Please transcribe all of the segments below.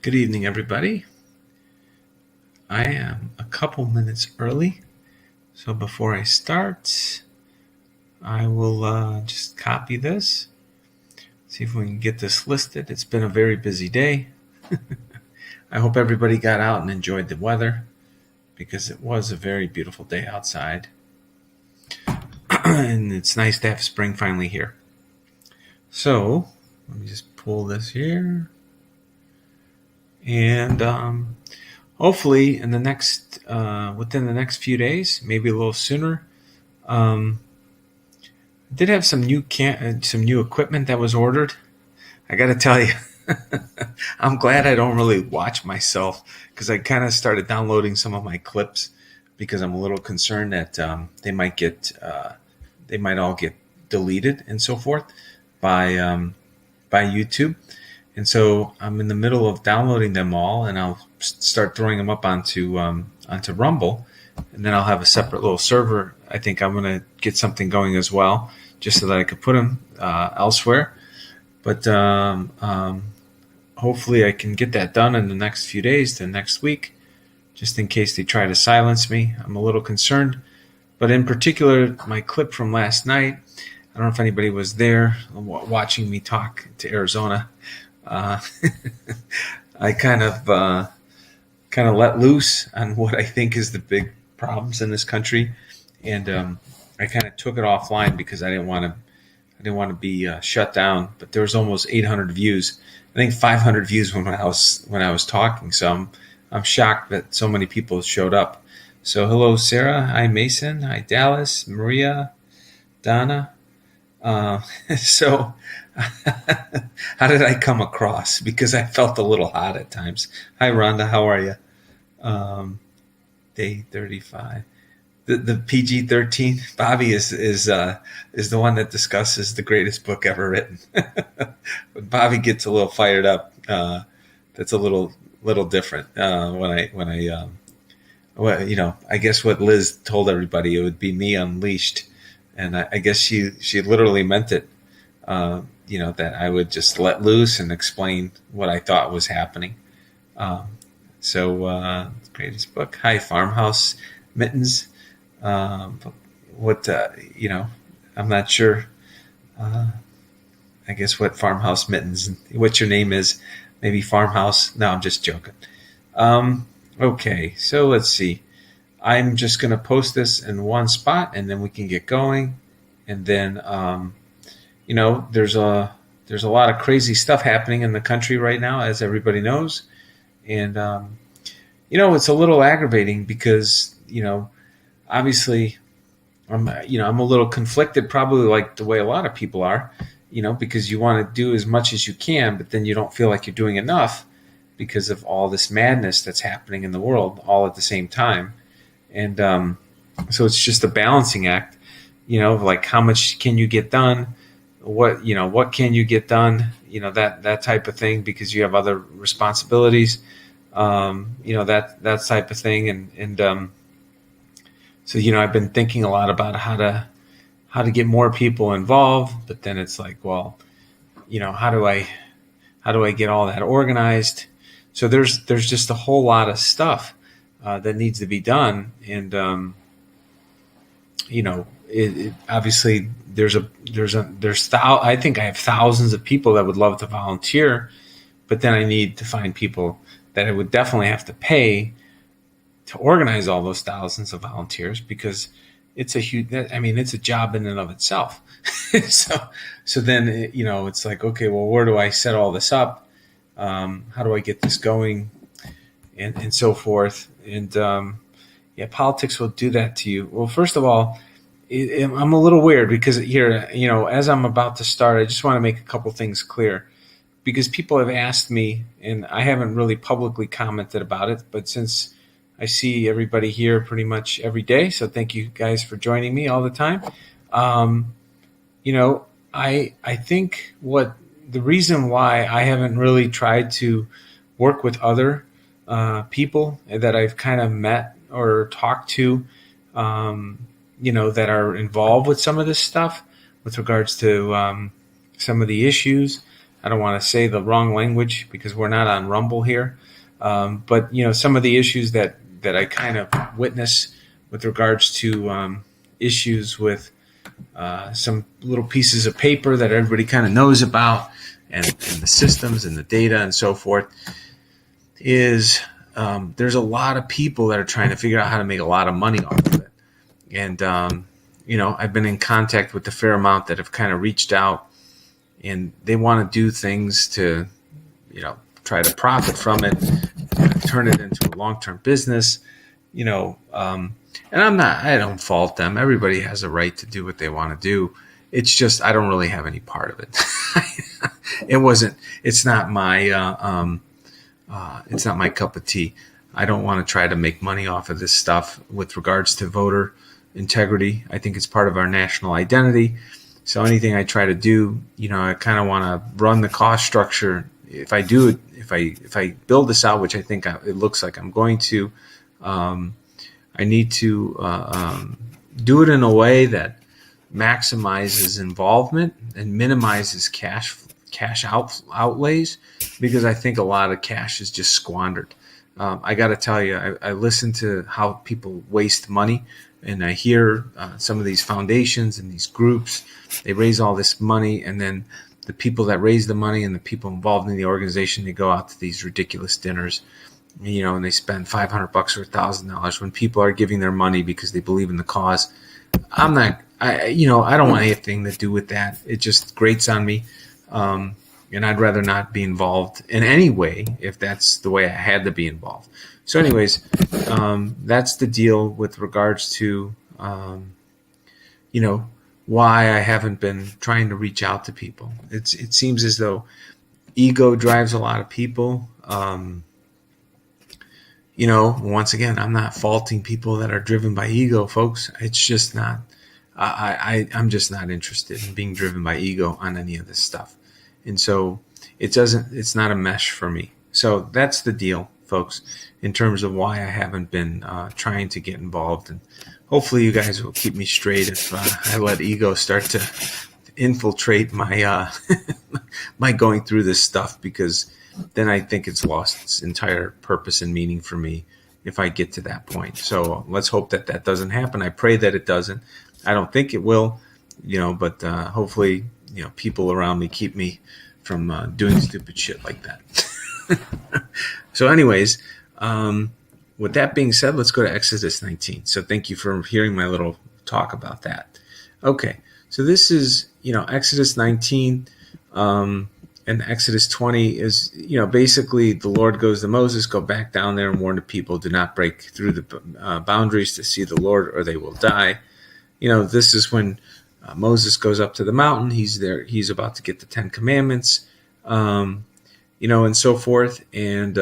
Good evening, everybody. I am a couple minutes early, so before I start, I will just copy this, see if we can get this listed. It's been a very busy day. I hope everybody got out and enjoyed the weather, because it was a very beautiful day outside. And it's nice to have spring finally here. So, let me just pull this here. And hopefully in the next within the next few days, maybe a little sooner. I did have some new equipment that was ordered. I got to tell you, I'm glad I don't really watch myself, because I kind of started downloading some of my clips because I'm a little concerned that they might all get deleted and so forth by YouTube. And so I'm in the middle of downloading them all, and I'll start throwing them up onto Rumble, and then I'll have a separate little server. I think I'm going to get something going as well, just so that I could put them elsewhere. But hopefully I can get that done in the next few days, the next week, just in case they try to silence me. I'm a little concerned. But in particular, my clip from last night, I don't know if anybody was there watching me talk to Arizona. I kind of let loose on what I think is the big problems in this country, and I kind of took it offline because I didn't want to be shut down. But there was almost 800 views. I think 500 views when I was talking. So I'm shocked that so many people showed up. So hello, Sarah. Hi, Mason. Hi, Dallas. Maria. Donna. So how did I come across? Because I felt a little hot at times. Hi, Rhonda. How are you? Day 35. The PG-13. Bobby is the one that discusses the greatest book ever written. But Bobby gets a little fired up. That's a little different when I I guess what Liz told everybody, it would be me unleashed, and I guess she literally meant it. That I would just let loose and explain what I thought was happening. Greatest book. Hi, Farmhouse Mittens. I'm not sure. I guess what Farmhouse Mittens, what your name is. Maybe Farmhouse. No, I'm just joking. Okay, so let's see. I'm just going to post this in one spot, and then we can get going. And then, there's a lot of crazy stuff happening in the country right now, as everybody knows. And, it's a little aggravating because, obviously I'm a little conflicted, probably like the way a lot of people are, because you want to do as much as you can, but then you don't feel like you're doing enough because of all this madness that's happening in the world all at the same time. And so it's just a balancing act, like how much can you get done? What can you get done? That type of thing, because you have other responsibilities, that type of thing. And so, I've been thinking a lot about how to get more people involved, but then it's like, well, how do I get all that organized? So there's just a whole lot of stuff that needs to be done. And, obviously I think I have thousands of people that would love to volunteer, but then I need to find people that I would definitely have to pay to organize all those thousands of volunteers, because it's a job in and of itself. So then, it's like, okay, well, where do I set all this up? How do I get this going, and so forth? And politics will do that to you. Well, first of all, I'm a little weird because here, as I'm about to start, I just want to make a couple things clear, because people have asked me, and I haven't really publicly commented about it, but since I see everybody here pretty much every day, so thank you guys for joining me all the time. I think what the reason why I haven't really tried to work with other people that I've kind of met or talked to, that are involved with some of this stuff with regards to some of the issues, I don't want to say the wrong language because we're not on Rumble here. But some of the issues that I kind of witness with regards to issues with some little pieces of paper that everybody kind of knows about, and the systems and the data and so forth, is there's a lot of people that are trying to figure out how to make a lot of money off of it. And, I've been in contact with a fair amount that have kind of reached out, and they want to do things to, try to profit from it, turn it into a long-term business, and I don't fault them. Everybody has a right to do what they want to do. It's just, I don't really have any part of it. It's not my cup of tea. I don't want to try to make money off of this stuff with regards to voter integrity. I think it's part of our national identity. So anything I try to do, I kind of want to run the cost structure. If I do it, if I build this out, which I think it looks like I'm going to, I need to do it in a way that maximizes involvement and minimizes cash outlays, because I think a lot of cash is just squandered. I got to tell you, I listen to how people waste money, and I hear some of these foundations and these groups, they raise all this money, and then the people that raise the money and the people involved in the organization, they go out to these ridiculous dinners, and they spend $500 or $1,000 when people are giving their money because they believe in the cause. I don't want anything to do with that. It just grates on me. And I'd rather not be involved in any way if that's the way I had to be involved. So anyways, that's the deal with regards to, why I haven't been trying to reach out to people. It seems as though ego drives a lot of people. Once again, I'm not faulting people that are driven by ego, folks. It's just not, I'm just not interested in being driven by ego on any of this stuff. And so it's not a mesh for me. So that's the deal, folks, in terms of why I haven't been trying to get involved. And hopefully you guys will keep me straight if I let ego start to infiltrate my my going through this stuff, because then I think it's lost its entire purpose and meaning for me if I get to that point. So let's hope that doesn't happen. I pray that it doesn't. I don't think it will, but hopefully, people around me keep me from doing stupid shit like that. So anyways, with that being said, let's go to Exodus 19. So thank you for hearing my little talk about that. Okay, so this is, Exodus 19, and Exodus 20 is, basically the Lord goes to Moses, go back down there and warn the people, do not break through the boundaries to see the Lord or they will die. This is when Moses goes up to the mountain. He's there. He's about to get the 10 Commandments, and so forth. And,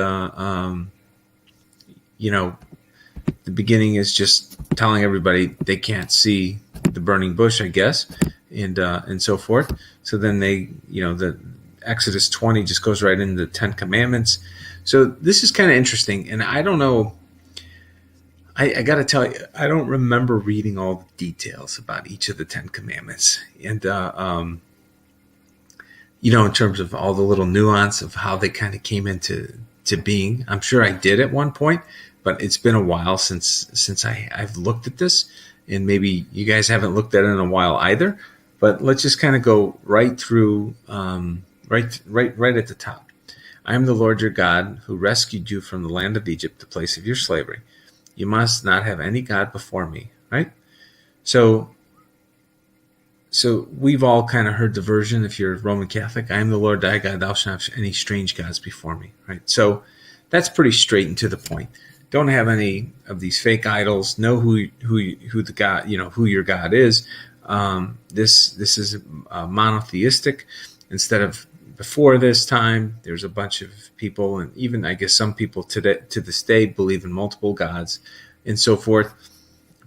the beginning is just telling everybody they can't see the burning bush, I guess, and so forth. So then they, the Exodus 20 just goes right into the 10 Commandments. So this is kind of interesting. And I don't know, I got to tell you, I don't remember reading all the details about each of the 10 Commandments. And, in terms of all the little nuance of how they kind of came into being. I'm sure I did at one point, but it's been a while since I've looked at this. And maybe you guys haven't looked at it in a while either. But let's just kind of go right through, right at the top. I am the Lord your God who rescued you from the land of Egypt, the place of your slavery. You must not have any God before me, right? So we've all kind of heard the version, if you're Roman Catholic, I am the Lord thy God, thou shalt not have any strange gods before me, right? So that's pretty straight and to the point. Don't have any of these fake idols. Know who the God, who your God is. This is monotheistic. Instead of before this time, there's a bunch of people, and even I guess some people to this day believe in multiple gods and so forth.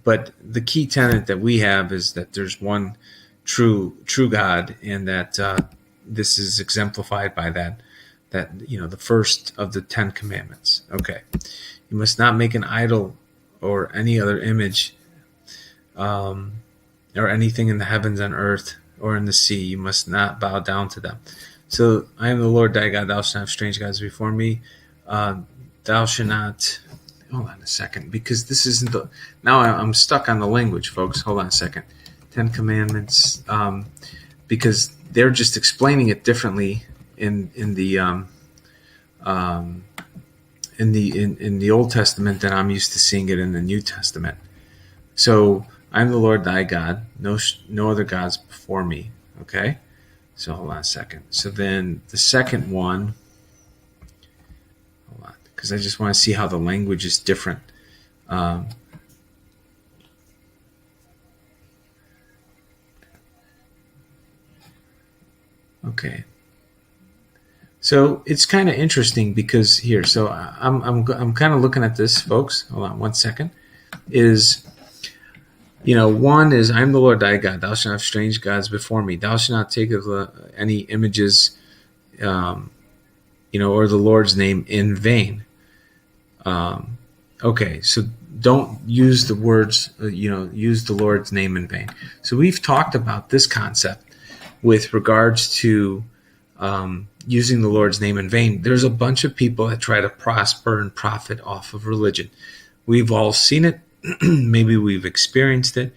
But the key tenet that we have is that there's one true God, and that this is exemplified by that the first of the 10 Commandments. Okay, you must not make an idol or any other image, or anything in the heavens and earth or in the sea. You must not bow down to them. So I am the Lord thy God. Thou shalt not have strange gods before me. Thou shalt not. Hold on a second, because this isn't the. Now I'm stuck on the language, folks. Hold on a second. 10 Commandments, because they're just explaining it differently in the in the Old Testament than I'm used to seeing it in the New Testament. So I'm the Lord thy God. No other gods before me. Okay. So hold on a second. So then the second one, hold on, because I just want to see how the language is different. Okay. So it's kind of interesting because here, so I'm kind of looking at this, folks. Hold on one second. One is I'm the Lord thy God. Thou shalt not have strange gods before me. Thou shalt not take of any images, or the Lord's name in vain. Okay, so don't use the words, use the Lord's name in vain. So we've talked about this concept with regards to using the Lord's name in vain. There's a bunch of people that try to prosper and profit off of religion. We've all seen it. Maybe we've experienced it.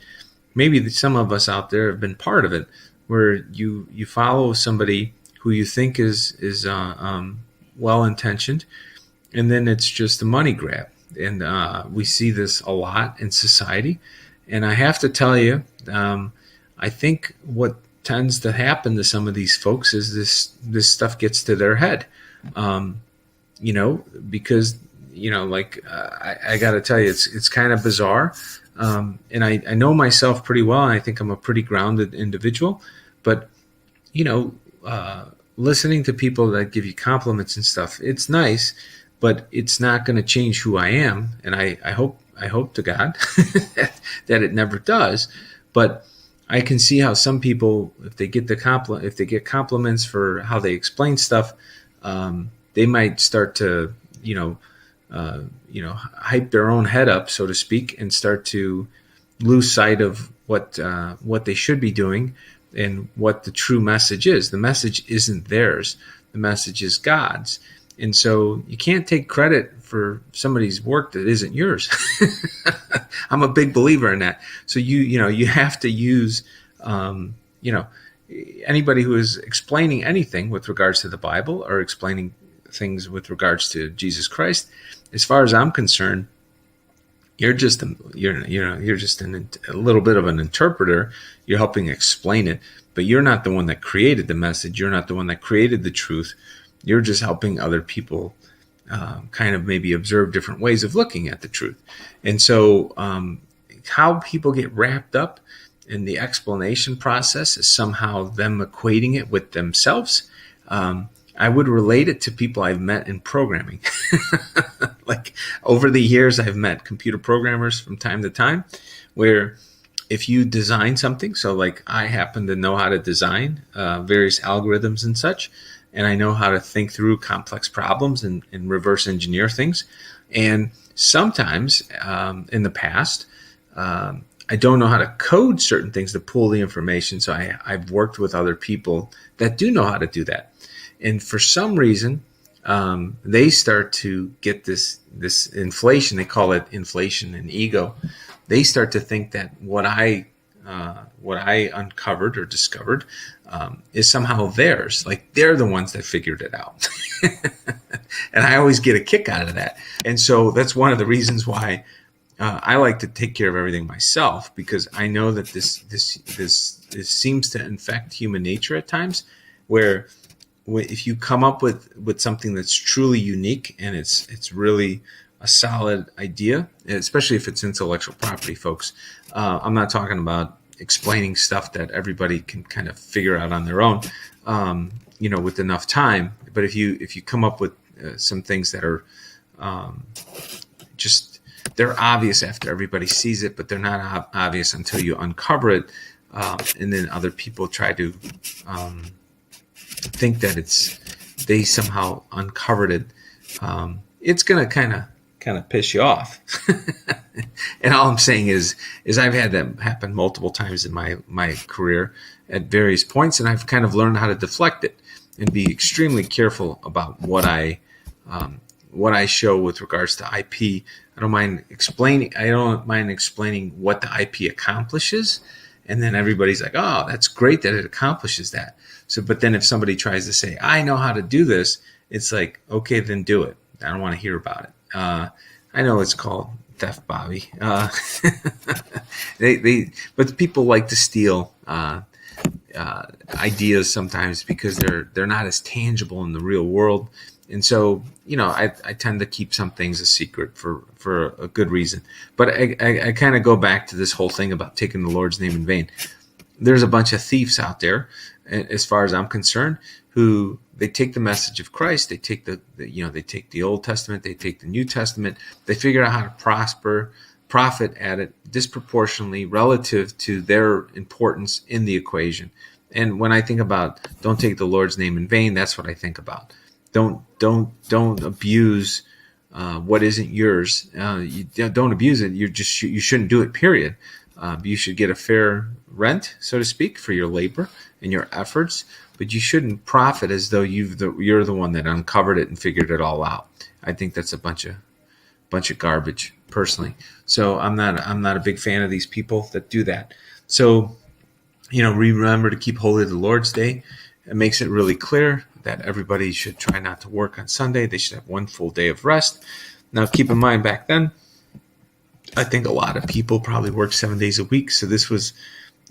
Maybe some of us out there have been part of it, where you follow somebody who you think is well-intentioned, and then it's just a money grab. And we see this a lot in society. And I have to tell you, I think what tends to happen to some of these folks is this stuff gets to their head, because I got to tell you, it's kind of bizarre. And I know myself pretty well, and I think I'm a pretty grounded individual. But, listening to people that give you compliments and stuff, it's nice, but it's not going to change who I am. And I hope to God that it never does. But I can see how some people, if they get compliments for how they explain stuff, they might start to, hype their own head up, so to speak, and start to lose sight of what they should be doing and what the true message is. The message isn't theirs. The message is God's. And so you can't take credit for somebody's work that isn't yours. I'm a big believer in that. So you have to use, anybody who is explaining anything with regards to the Bible or explaining things with regards to Jesus Christ. As far as I'm concerned, you're just a little bit of an interpreter. You're helping explain it, but you're not the one that created the message. You're not the one that created the truth. You're just helping other people kind of maybe observe different ways of looking at the truth. And so how people get wrapped up in the explanation process is somehow them equating it with themselves. I would relate it to people I've met in programming. Like over the years, I've met computer programmers from time to time where if you design something, so like I happen to know how to design various algorithms and such, and I know how to think through complex problems and reverse engineer things. And sometimes in the past, I don't know how to code certain things to pull the information. So I've worked with other people that do know how to do that. And for some reason, they start to get this inflation. They call it inflation and ego. They start to think that what I uncovered or discovered is somehow theirs. Like they're the ones that figured it out. And I always get a kick out of that. And so that's one of the reasons why I like to take care of everything myself, because I know that this seems to infect human nature at times, where if you come up with something that's truly unique and it's really a solid idea, especially if it's intellectual property, folks. I'm not talking about explaining stuff that everybody can kind of figure out on their own, with enough time. But if you come up with some things that are they're obvious after everybody sees it, but they're not obvious until you uncover it, and then other people try to think that they somehow uncovered it. It's gonna kind of piss you off. And all I'm saying is I've had that happen multiple times in my career at various points, and I've kind of learned how to deflect it. and be extremely careful about what I show with regards to IP. I don't mind explaining what the IP accomplishes, and then everybody's like, "Oh, that's great that it accomplishes that." So, but then if somebody tries to say, "I know how to do this," it's like, "Okay, then do it." I don't want to hear about it. I know it's called theft, Bobby. But people like to steal ideas sometimes because they're not as tangible in the real world. And so, I tend to keep some things a secret for a good reason. But I kind of go back to this whole thing about taking the Lord's name in vain. There's a bunch of thieves out there, as far as I'm concerned, who they take the message of Christ, they take they take the Old Testament, they take the New Testament, they figure out how to profit at it disproportionately relative to their importance in the equation. And when I think about don't take the Lord's name in vain, that's what I think about. Don't abuse what isn't yours. You don't abuse it. You shouldn't do it. Period. You should get a fair rent, so to speak, for your labor and your efforts, but you shouldn't profit as though you're the one that uncovered it and figured it all out. I think that's a bunch of garbage, personally. So I'm not a big fan of these people that do that. So, remember to keep holy the Lord's Day. It makes it really clear that everybody should try not to work on Sunday. They should have one full day of rest. Now, keep in mind, back then, I think a lot of people probably worked 7 days a week. So this was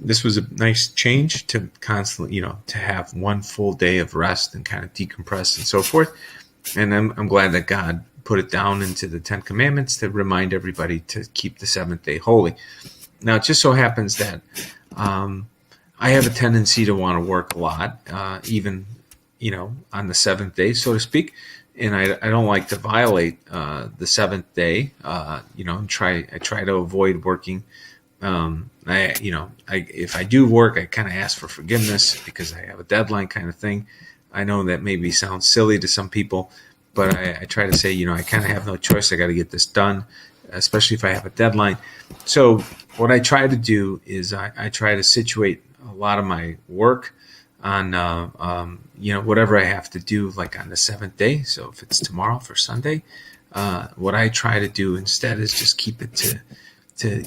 a nice change to constantly, to have one full day of rest and kind of decompress and so forth. And I'm glad that God put it down into the 10 Commandments to remind everybody to keep the seventh day holy. Now, it just so happens that I have a tendency to want to work a lot, even, on the seventh day, so to speak. And I don't like to violate the seventh day, and I try to avoid working. If I do work, I kind of ask for forgiveness because I have a deadline kind of thing. I know that maybe sounds silly to some people, but I try to say, I kind of have no choice. I got to get this done, especially if I have a deadline. So what I try to do is I try to situate a lot of my work on, whatever I have to do, like on the seventh day. So if it's tomorrow for Sunday, what I try to do instead is just keep it to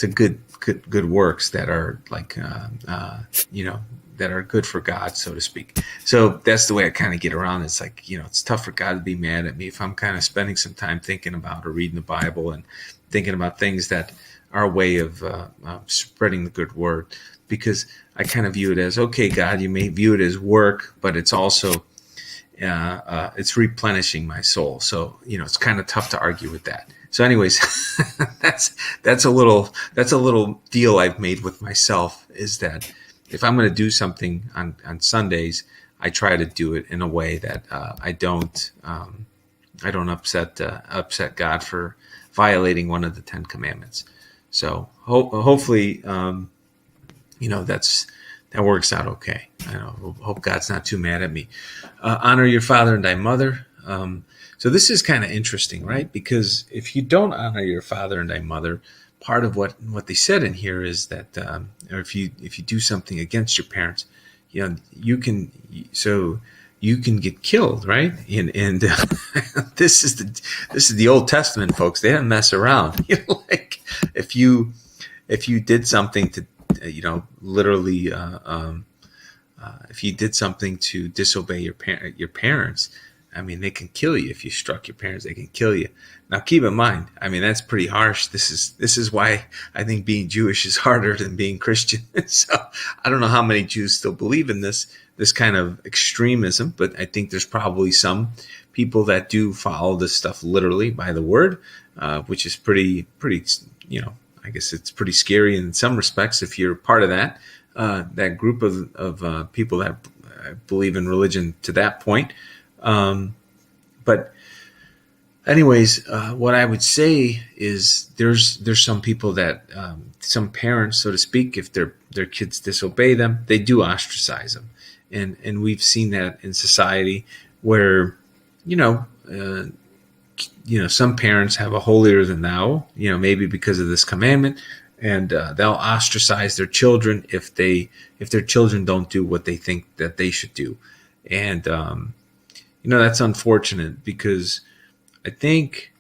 good works that are like, that are good for God, so to speak. So that's the way I kind of get around. It's like, it's tough for God to be mad at me if I'm kind of spending some time thinking about or reading the Bible and thinking about things that are a way of spreading the good word. Because I kind of view it as, okay, God, you may view it as work, but it's also, it's replenishing my soul. So, it's kind of tough to argue with that. So anyways, that's a little deal I've made with myself, is that if I'm going to do something on Sundays, I try to do it in a way that I don't upset God for violating one of the 10 Commandments. So hopefully, that works out okay. I hope God's not too mad at me. Honor your father and thy mother. So this is kind of interesting, right? Because if you don't honor your father and thy mother, part of what they said in here is that, or if you do something against your parents, you can get killed, right? And this is the Old Testament, folks. They didn't mess around. Like if you did something to, literally, if you did something to disobey your parents, I mean, they can kill you. If you struck your parents, they can kill you. Now, keep in mind, I mean, that's pretty harsh. This is why I think being Jewish is harder than being Christian. So I don't know how many Jews still believe in this kind of extremism, but I think there's probably some people that do follow this stuff literally by the word, which is pretty, I guess it's pretty scary in some respects if you're part of that group of people that believe in religion to that point. But anyways, what I would say is there's some people that, some parents, so to speak, if their kids disobey them, they do ostracize them. And we've seen that in society where, some parents have a holier than thou, maybe because of this commandment, and they'll ostracize their children if their children don't do what they think that they should do. And that's unfortunate because I think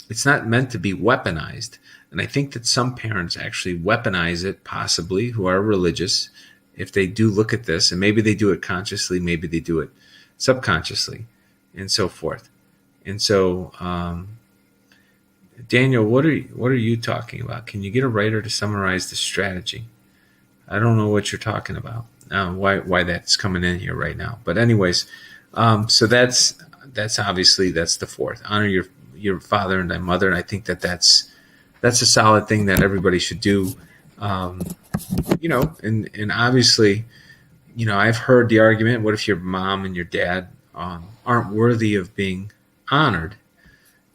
it's not meant to be weaponized. And I think that some parents actually weaponize it, possibly, who are religious, if they do look at this, and maybe they do it consciously, maybe they do it subconsciously, and so forth. And so, Daniel, what are you talking about? Can you get a writer to summarize the strategy? I don't know what you're talking about. Why that's coming in here right now. But anyways, so that's obviously that's the fourth. Honor your father and thy mother, and I think that's a solid thing that everybody should do. And obviously, I've heard the argument: what if your mom and your dad aren't worthy of being honored?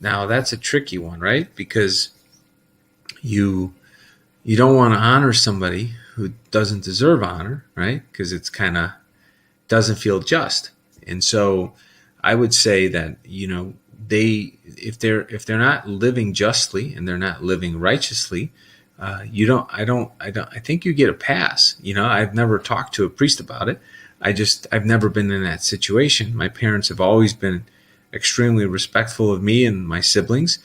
Now that's a tricky one, right? Because you don't want to honor somebody who doesn't deserve honor, right? Because it's kind of doesn't feel just. And so I would say that, if they're not living justly and they're not living righteously, I think you get a pass. I've never talked to a priest about it. I've never been in that situation. My parents have always been extremely respectful of me and my siblings.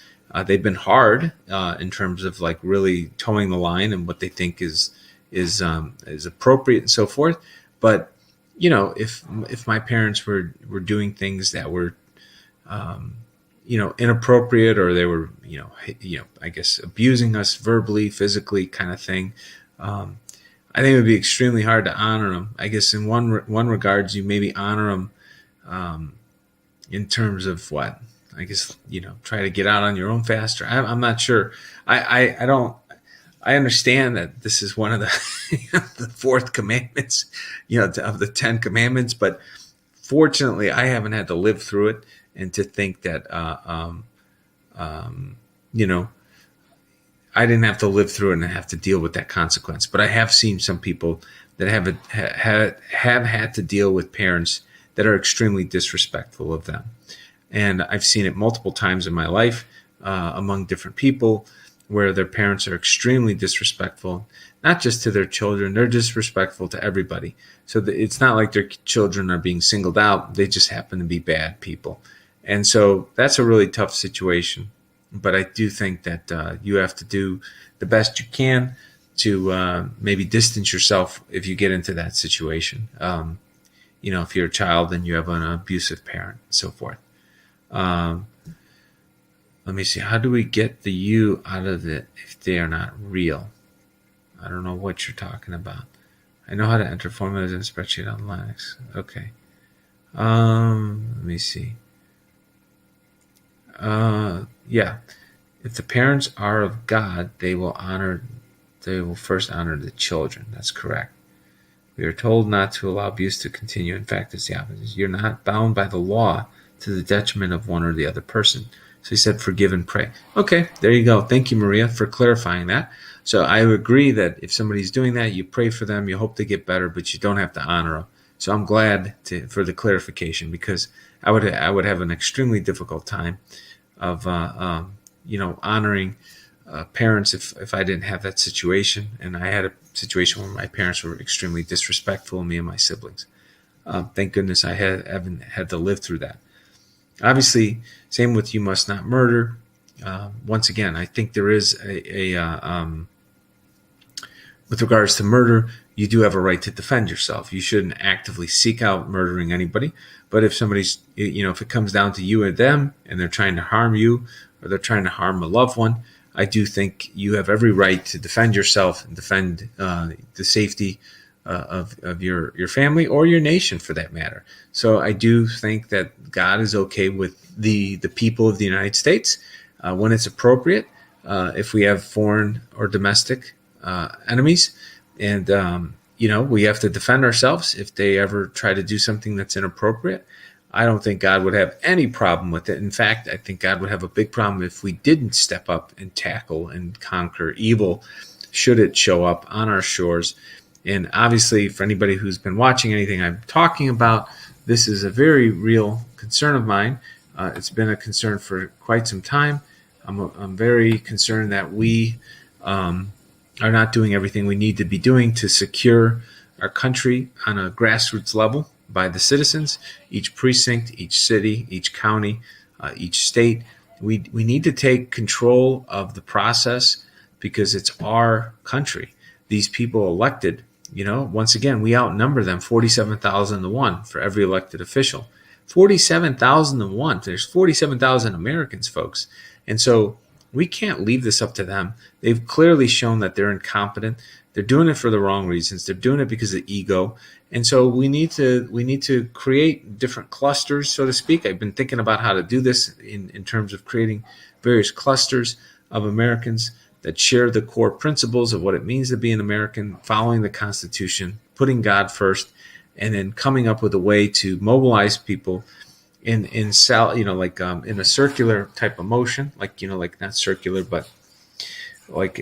They've been hard in terms of like really towing the line and what they think is appropriate and so forth. But if my parents were doing things that were inappropriate, or they were I guess abusing us verbally, physically, kind of thing, I think it would be extremely hard to honor them. I guess in one regards, you maybe honor them in terms of what, I guess, try to get out on your own faster. I'm not sure. I don't. I understand that this is one of the the fourth commandments, of the 10 commandments. But fortunately, I haven't had to live through it, and to think that I didn't have to live through it and have to deal with that consequence. But I have seen some people that have had to deal with parents that are extremely disrespectful of them. And I've seen it multiple times in my life among different people, where their parents are extremely disrespectful, not just to their children, they're disrespectful to everybody. So it's not like their children are being singled out. They just happen to be bad people. And so that's a really tough situation. But I do think that you have to do the best you can to maybe distance yourself if you get into that situation. If you're a child and you have an abusive parent and so forth. Let me see. How do we get the you out of it if they are not real? I don't know what you're talking about. I know how to enter formulas in a spreadsheet on Linux. Okay. Let me see. Yeah. If the parents are of God, they will first honor the children. That's correct. We are told not to allow abuse to continue. In fact, it's the opposite. You're not bound by the law to the detriment of one or the other person. So he said, forgive and pray. Okay, there you go. Thank you, Maria, for clarifying that. So I agree that if somebody's doing that, you pray for them, you hope they get better, but you don't have to honor them. So I'm glad for the clarification, because I would have an extremely difficult time of honoring parents if I didn't have that situation. And I had a situation where my parents were extremely disrespectful of me and my siblings. Thank goodness I haven't had to live through that. Obviously, same with you must not murder. Once again, I think there is with regards to murder, you do have a right to defend yourself. You shouldn't actively seek out murdering anybody. But if somebody's, if it comes down to you and them, and they're trying to harm you, or they're trying to harm a loved one, I do think you have every right to defend yourself and defend the safety of your family or your nation, for that matter. So I do think that God is okay with the people of the United States when it's appropriate, if we have foreign or domestic enemies, and we have to defend ourselves if they ever try to do something that's inappropriate. I don't think God would have any problem with it. In fact, I think God would have a big problem if we didn't step up and tackle and conquer evil, should it show up on our shores. And obviously, for anybody who's been watching anything I'm talking about, this is a very real concern of mine. It's been a concern for quite some time. I'm very concerned that we are not doing everything we need to be doing to secure our country on a grassroots level. by the citizens, each precinct, each city, each county, each state. We need to take control of the process because it's our country. These people elected, once again, we outnumber them 47,000 to 1 for every elected official. 47,000 to 1. There's 47,000 Americans, folks. And so we can't leave this up to them. They've clearly shown that they're incompetent. They're doing it for the wrong reasons. They're doing it because of ego. And so we need to create different clusters, so to speak. I've been thinking about how to do this in terms of creating various clusters of Americans that share the core principles of what it means to be an American, following the Constitution, putting God first, and then coming up with a way to mobilize people in a circular type of motion, like not circular, but you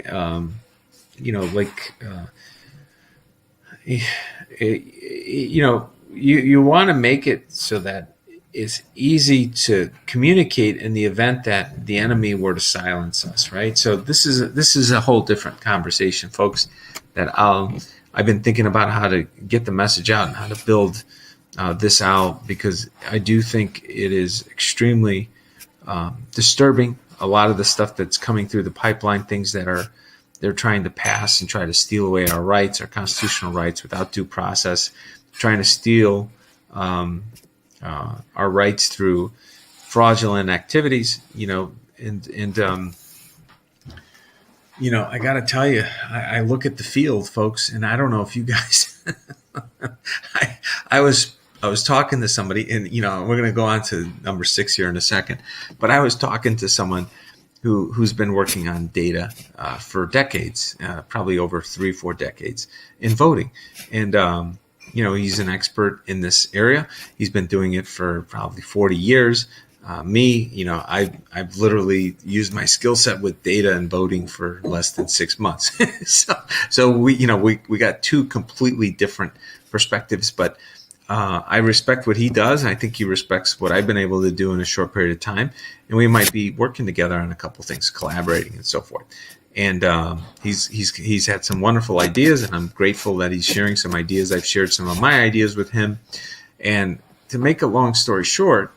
want to make it so that it's easy to communicate in the event that the enemy were to silence us, right? So this is a whole different conversation, folks, that I've been thinking about how to get the message out and how to build this out, because I do think it is extremely disturbing. A lot of the stuff that's coming through the pipeline, things that they're trying to pass and try to steal away our rights, our constitutional rights, without due process, trying to steal our rights through fraudulent activities, I got to tell you, I look at the field, folks, and I don't know if you guys, I was talking to somebody, and, we're going to go on to number 6 here in a second, but I was talking to someone who's been working on data for decades, probably over 3-4 decades in voting. And, he's an expert in this area. He's been doing it for probably 40 years. I've literally used my skill set with data and voting for less than 6 months. so we got two completely different perspectives, but I respect what he does, and I think he respects what I've been able to do in a short period of time. And we might be working together on a couple things, collaborating and so forth. And he's had some wonderful ideas, and I'm grateful that he's sharing some ideas. I've shared some of my ideas with him. And to make a long story short,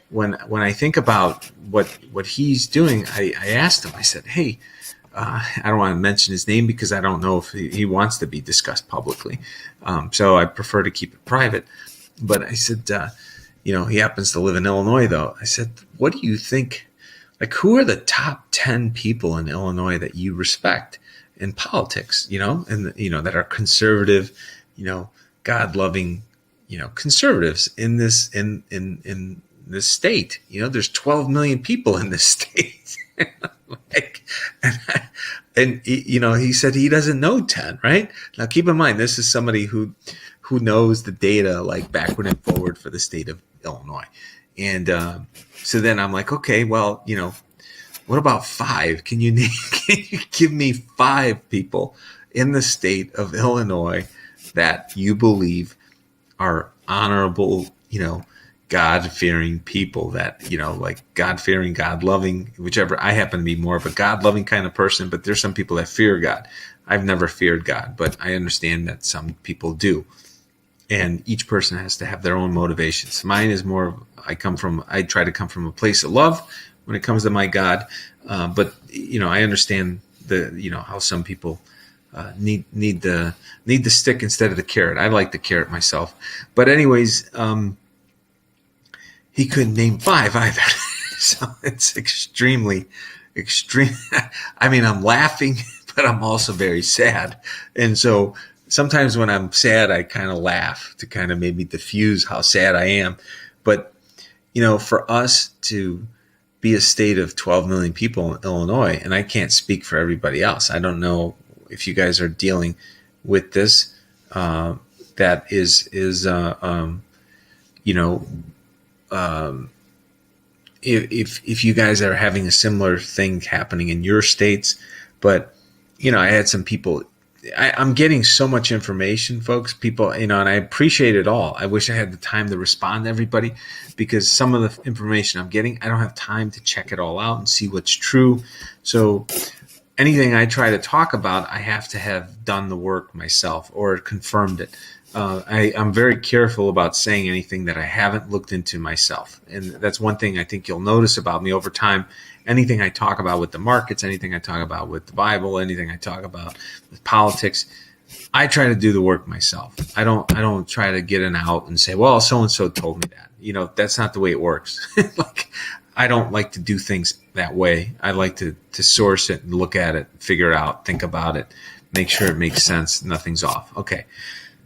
when I think about what he's doing, I asked him, I said, hey, I don't want to mention his name because I don't know if he wants to be discussed publicly. So I prefer to keep it private. But I said, he happens to live in Illinois, though. I said, what do you think? Like, who are the top 10 people in Illinois that you respect in politics, and, that are conservative, God-loving, conservatives in this state? There's 12 million people in this state. He said he doesn't know 10, right? Now, keep in mind, this is somebody who knows the data like backward and forward for the state of Illinois. And so then I'm like, okay, well, what about 5? Can you give me 5 people in the state of Illinois that you believe are honorable, God-fearing people that, like God-fearing, God-loving, whichever. I happen to be more of a God-loving kind of person, but there's some people that fear God. I've never feared God, but I understand that some people do. And each person has to have their own motivations. Mine is more, I try to come from a place of love when it comes to my God. But, I understand how some people need the stick instead of the carrot. I like the carrot myself. But anyways, he couldn't name 5 either. So it's extreme. I mean, I'm laughing, but I'm also very sad. And so sometimes when I'm sad, I kind of laugh to kind of maybe diffuse how sad I am. But, for us to be a state of 12 million people in Illinois, and I can't speak for everybody else. I don't know if you guys are dealing with this. That is if you guys are having a similar thing happening in your states. But, I had some people, I'm getting so much information, folks, people, and I appreciate it all. I wish I had the time to respond to everybody, because some of the information I'm getting, I don't have time to check it all out and see what's true. So anything I try to talk about, I have to have done the work myself or confirmed it. I'm very careful about saying anything that I haven't looked into myself. And that's one thing I think you'll notice about me over time. Anything I talk about with the markets, anything I talk about with the Bible, anything I talk about with politics, I try to do the work myself. I don't try to get an out and say, well, so and so told me that. That's not the way it works. Like, I don't like to do things that way. I like to source it and look at it, figure it out, think about it, make sure it makes sense, nothing's off. Okay.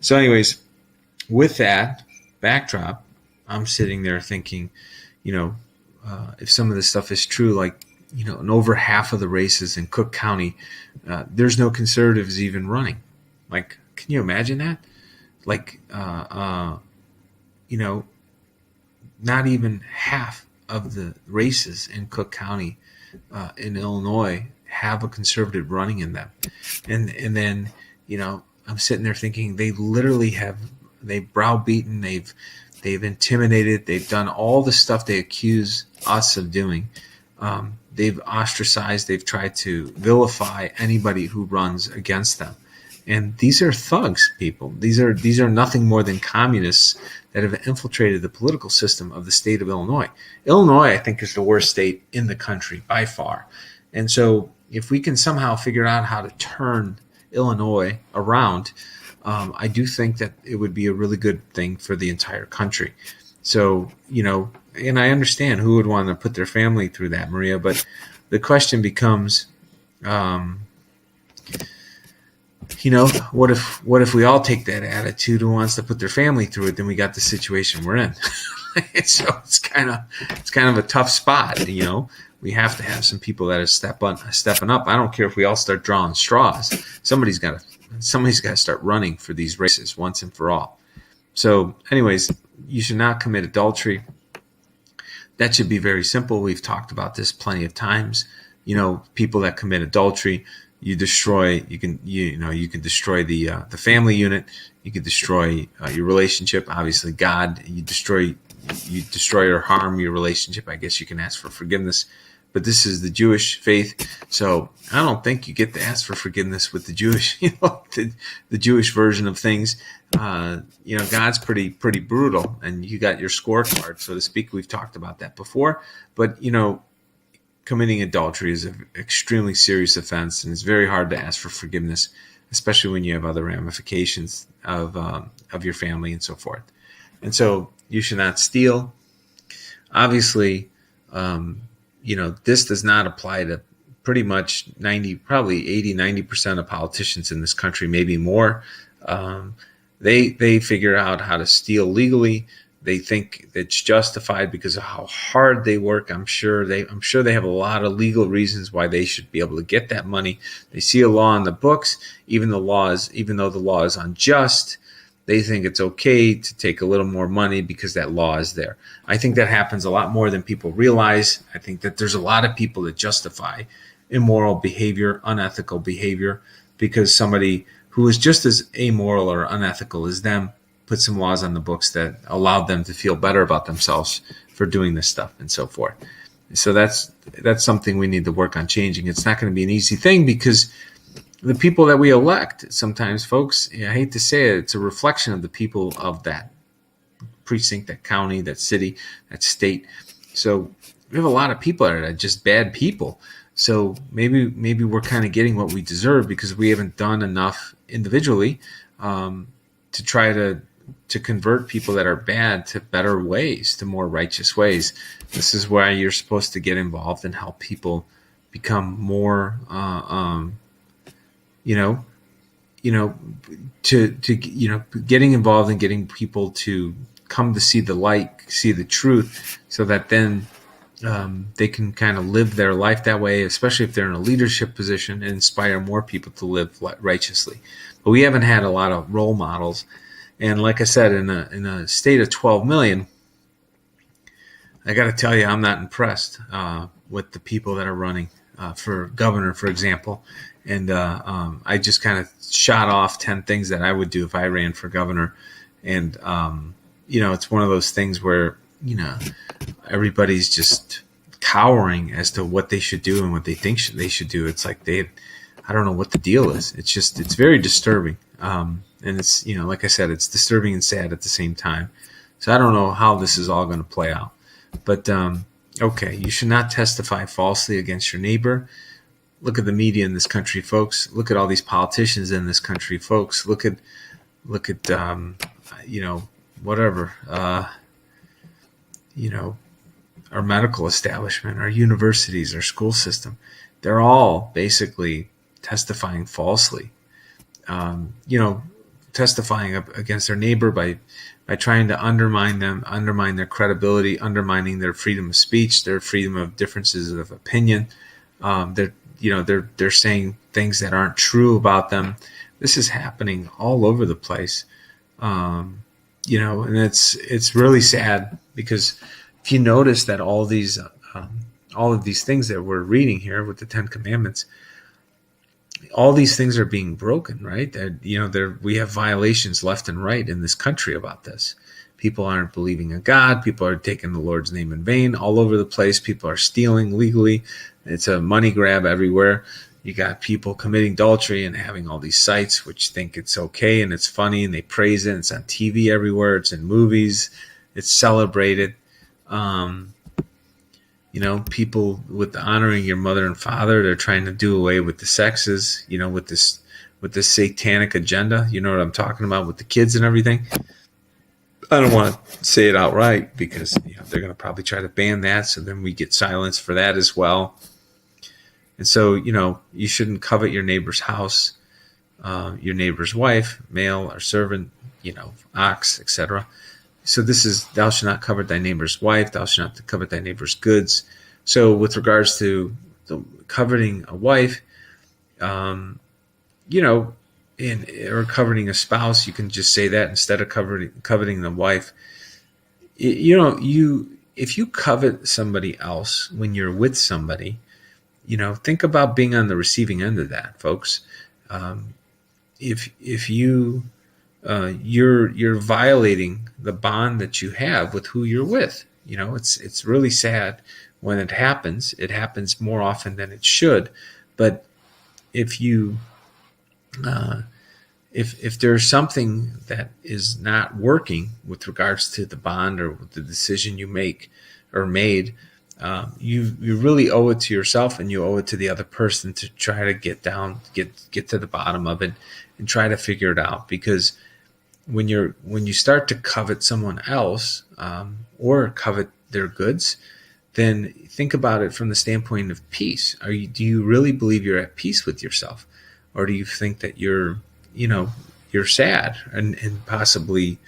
So anyways, with that backdrop, I'm sitting there thinking, if some of this stuff is true, like, in over half of the races in Cook County, there's no conservatives even running. Like, can you imagine that? Like, not even half of the races in Cook County in Illinois have a conservative running in them. And then, I'm sitting there thinking they've browbeaten, they've intimidated, they've done all the stuff they accuse us of doing. They've ostracized, they've tried to vilify anybody who runs against them. And these are thugs, people. These are nothing more than communists that have infiltrated the political system of the state of Illinois. Illinois, I think, is the worst state in the country by far. And so if we can somehow figure out how to turn Illinois around, I do think that it would be a really good thing for the entire country. So, and I understand who would want to put their family through that, Maria, but the question becomes, what if we all take that attitude? Who wants to put their family through it? Then we got the situation we're in. So it's kind of a tough spot. We have to have some people that are stepping up. I don't care if we all start drawing straws. Somebody's got to start running for these races once and for all. So, anyways, you should not commit adultery. That should be very simple. We've talked about this plenty of times. People that commit adultery, you can destroy the family unit. You can destroy your relationship. Obviously, God, you destroy or harm your relationship. I guess you can ask for forgiveness. But this is the Jewish faith, so I don't think you get to ask for forgiveness with the Jewish, the Jewish version of things. God's pretty brutal, and you got your scorecard, so to speak. We've talked about that before, but committing adultery is an extremely serious offense, and it's very hard to ask for forgiveness, especially when you have other ramifications of your family and so forth. And so you should not steal. Obviously, this does not apply to pretty much 90% of politicians in this country, maybe more. They figure out how to steal legally. They think it's justified because of how hard they work. I'm sure they have a lot of legal reasons why they should be able to get that money. They see a law in the books, even though the law is unjust. They think it's okay to take a little more money because that law is there. I think that happens a lot more than people realize. I think that there's a lot of people that justify immoral behavior, unethical behavior, because somebody who is just as amoral or unethical as them put some laws on the books that allowed them to feel better about themselves for doing this stuff and so forth. So that's something we need to work on changing. It's not going to be an easy thing because the people that we elect, sometimes, folks, I hate to say it, it's a reflection of the people of that precinct, that county, that city, that state. So we have a lot of people that are just bad people. So maybe we're kind of getting what we deserve because we haven't done enough individually to try to convert people that are bad to better ways, to more righteous ways. This is why you're supposed to get involved and help people become more getting involved and getting people to come to see the light, see the truth, so that then they can kind of live their life that way, especially if they're in a leadership position, and inspire more people to live righteously. But we haven't had a lot of role models. And like I said, in a state of 12 million, I got to tell you, I'm not impressed with the people that are running for governor, for example. And I just kind of shot off 10 things that I would do if I ran for governor. And, it's one of those things where, everybody's just cowering as to what they should do and what they think they should do. It's like I don't know what the deal is. It's very disturbing. And it's, like I said, it's disturbing and sad at the same time. So I don't know how this is all going to play out. But, okay, you should not testify falsely against your neighbor. Look at the media in this country, folks. Look at all these politicians in this country, folks. Look at whatever, our medical establishment, our universities, our school system. They're all basically testifying falsely. Testifying against their neighbor by trying to undermine them, undermine their credibility, undermining their freedom of speech, their freedom of differences of opinion. They're saying things that aren't true about them. This is happening all over the place. And it's really sad, because if you notice that all of these things that we're reading here with the Ten Commandments, all these things are being broken, right? That we have violations left and right in this country about this. People aren't believing in God. People are taking the Lord's name in vain all over the place. People are stealing legally. It's a money grab everywhere. You got people committing adultery and having all these sites which think it's okay and it's funny and they praise it. It's on TV everywhere. It's in movies. It's celebrated. People with honoring your mother and father, they're trying to do away with the sexes, with this satanic agenda. You know what I'm talking about with the kids and everything. I don't want to say it outright, because they're going to probably try to ban that. So then we get silence for that as well. And so, you shouldn't covet your neighbor's house, your neighbor's wife, male or servant, ox, etc. So this is, thou shalt not covet thy neighbor's wife, thou shalt not covet thy neighbor's goods. So with regards to the coveting a wife, or coveting a spouse, you can just say that instead of coveting the wife. If you covet somebody else when you're with somebody, think about being on the receiving end of that, folks. If you're violating the bond that you have with who you're with. It's really sad when it happens. It happens more often than it should. But if you if there's something that is not working with regards to the bond or the decision you make or made, you really owe it to yourself, and you owe it to the other person to try to get to the bottom of it and try to figure it out. Because when you start to covet someone else, or covet their goods, then think about it from the standpoint of peace. Do you really believe you're at peace with yourself, or do you think that you're sad and possibly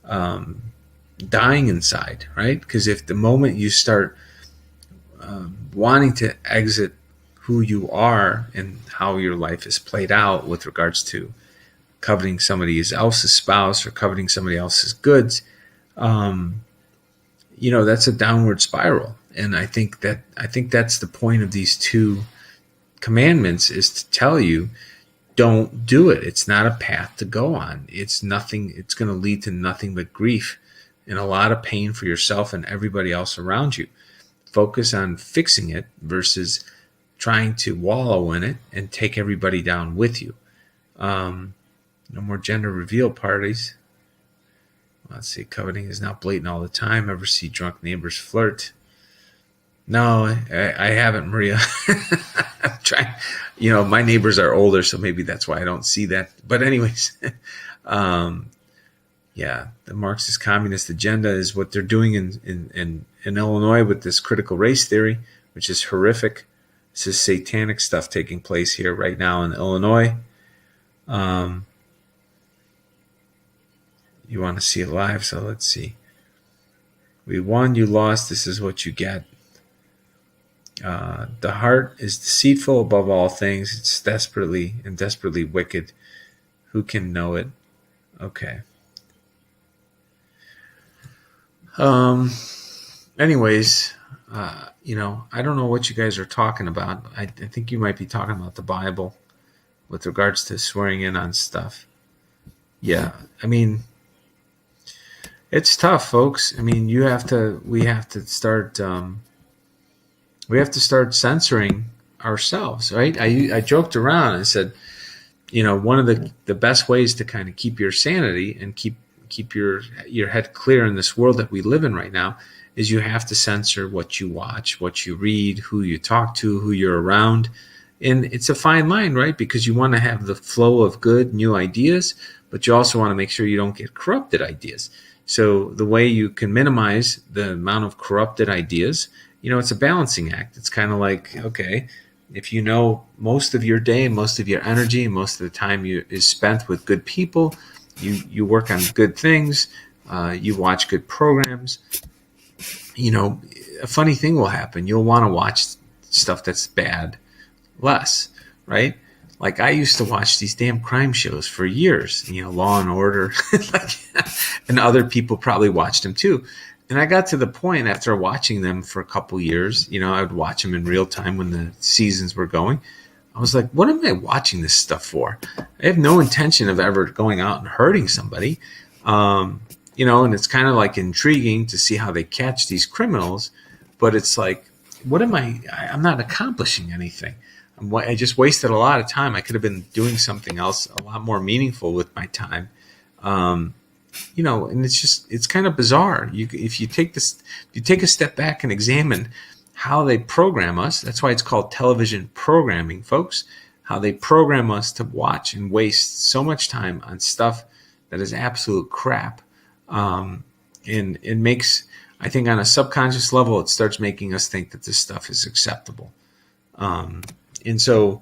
dying inside, right? Because if the moment you start wanting to exit who you are and how your life is played out with regards to coveting somebody else's spouse or coveting somebody else's goods, that's a downward spiral. And I think that's the point of these two commandments, is to tell you, don't do it. It's not a path to go on. It's nothing. It's going to lead to nothing but grief and a lot of pain for yourself and everybody else around you. Focus on fixing it versus trying to wallow in it and take everybody down with you. No more gender reveal parties. Let's see. Coveting is not blatant all the time. Ever see drunk neighbors flirt? No, I haven't, Maria. I'm trying. My neighbors are older, so maybe that's why I don't see that. But anyways, the Marxist communist agenda is what they're doing in Illinois with this critical race theory, which is horrific. This is satanic stuff taking place here right now in Illinois. You want to see it live, so let's see. We won, you lost, this is what you get. The heart is deceitful above all things. It's desperately wicked. Who can know it? Okay. Anyways, I don't know what you guys are talking about. I think you might be talking about the Bible with regards to swearing in on stuff. Yeah, it's tough, folks. We have to start censoring ourselves, right? I joked around and said, one of the best ways to kind of keep your sanity and keep your head clear in this world that we live in right now is you have to censor what you watch, what you read, who you talk to, who you're around. And it's a fine line, right? Because you want to have the flow of good new ideas, but you also want to make sure you don't get corrupted ideas. So the way you can minimize the amount of corrupted ideas, it's a balancing act. It's kind of like, okay, if most of your day, most of your energy, most of the time is spent with good people, you work on good things, you watch good programs, a funny thing will happen. You'll want to watch stuff that's bad less, right? Like I used to watch these damn crime shows for years, Law and Order, and other people probably watched them too. And I got to the point after watching them for a couple years, I would watch them in real time when the seasons were going. I was like, what am I watching this stuff for? I have no intention of ever going out and hurting somebody. And it's kind of like intriguing to see how they catch these criminals, but it's like, I'm not accomplishing anything. I just wasted a lot of time. I could have been doing something else a lot more meaningful with my time. And it's kind of bizarre. If you take a step back and examine how they program us, that's why it's called television programming, folks, how they program us to watch and waste so much time on stuff that is absolute crap. And it makes, I think on a subconscious level, it starts making us think that this stuff is acceptable. And so,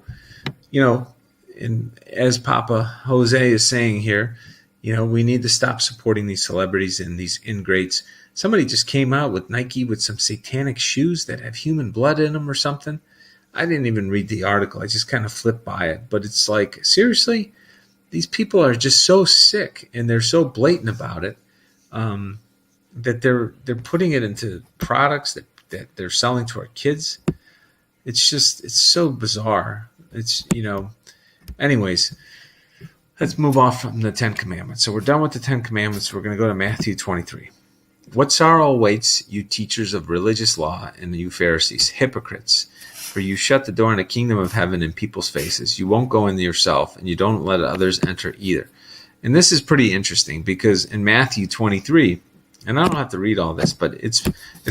and as Papa Jose is saying here, we need to stop supporting these celebrities and these ingrates. Somebody just came out with Nike with some satanic shoes that have human blood in them or something. I didn't even read the article. I just kind of flipped by it. But it's like, seriously, these people are just so sick and they're so blatant about it that they're putting it into products that they're selling to our kids. It's so bizarre. Anyways, let's move off from the 10 Commandments. So we're done with the 10 Commandments. We're going to go to Matthew 23. What sorrow awaits you teachers of religious law and you Pharisees, hypocrites, for you shut the door in the kingdom of heaven in people's faces. You won't go in yourself, and you don't let others enter either. And this is pretty interesting because in Matthew 23, and I don't have to read all this, but it's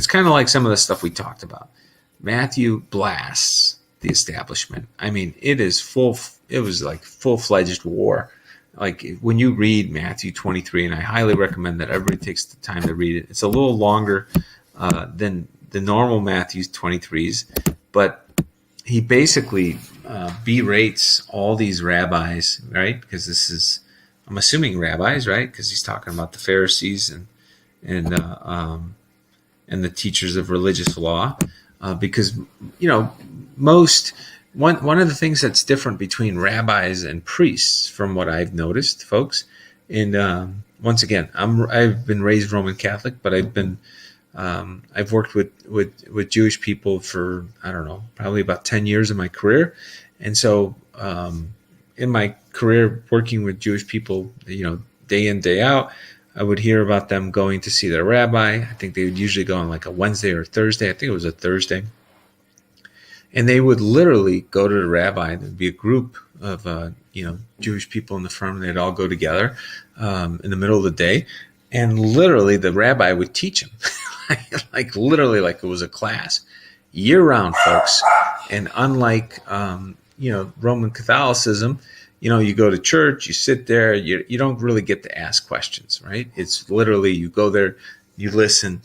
kind of like some of the stuff we talked about. Matthew blasts the establishment. I mean, it was like full-fledged war. Like when you read Matthew 23, and I highly recommend that everybody takes the time to read it. It's a little longer than the normal Matthew 23s, but he basically berates all these rabbis, right? Because I'm assuming rabbis, right? Because he's talking about the Pharisees and the teachers of religious law. Because one of the things that's different between rabbis and priests, from what I've noticed, folks, and once again, I've been raised Roman Catholic, but I've worked with Jewish people for, I don't know, probably about 10 years of my career, and so in my career working with Jewish people, day in, day out, I would hear about them going to see their rabbi. I think they would usually go on like a Wednesday or Thursday. I think it was a Thursday. And they would literally go to the rabbi. There'd be a group of, Jewish people in the firm. They'd all go together in the middle of the day. And literally the rabbi would teach them, like literally like it was a class year round, folks. And unlike, Roman Catholicism, you go to church, you sit there, you don't really get to ask questions, right? It's literally you go there, you listen.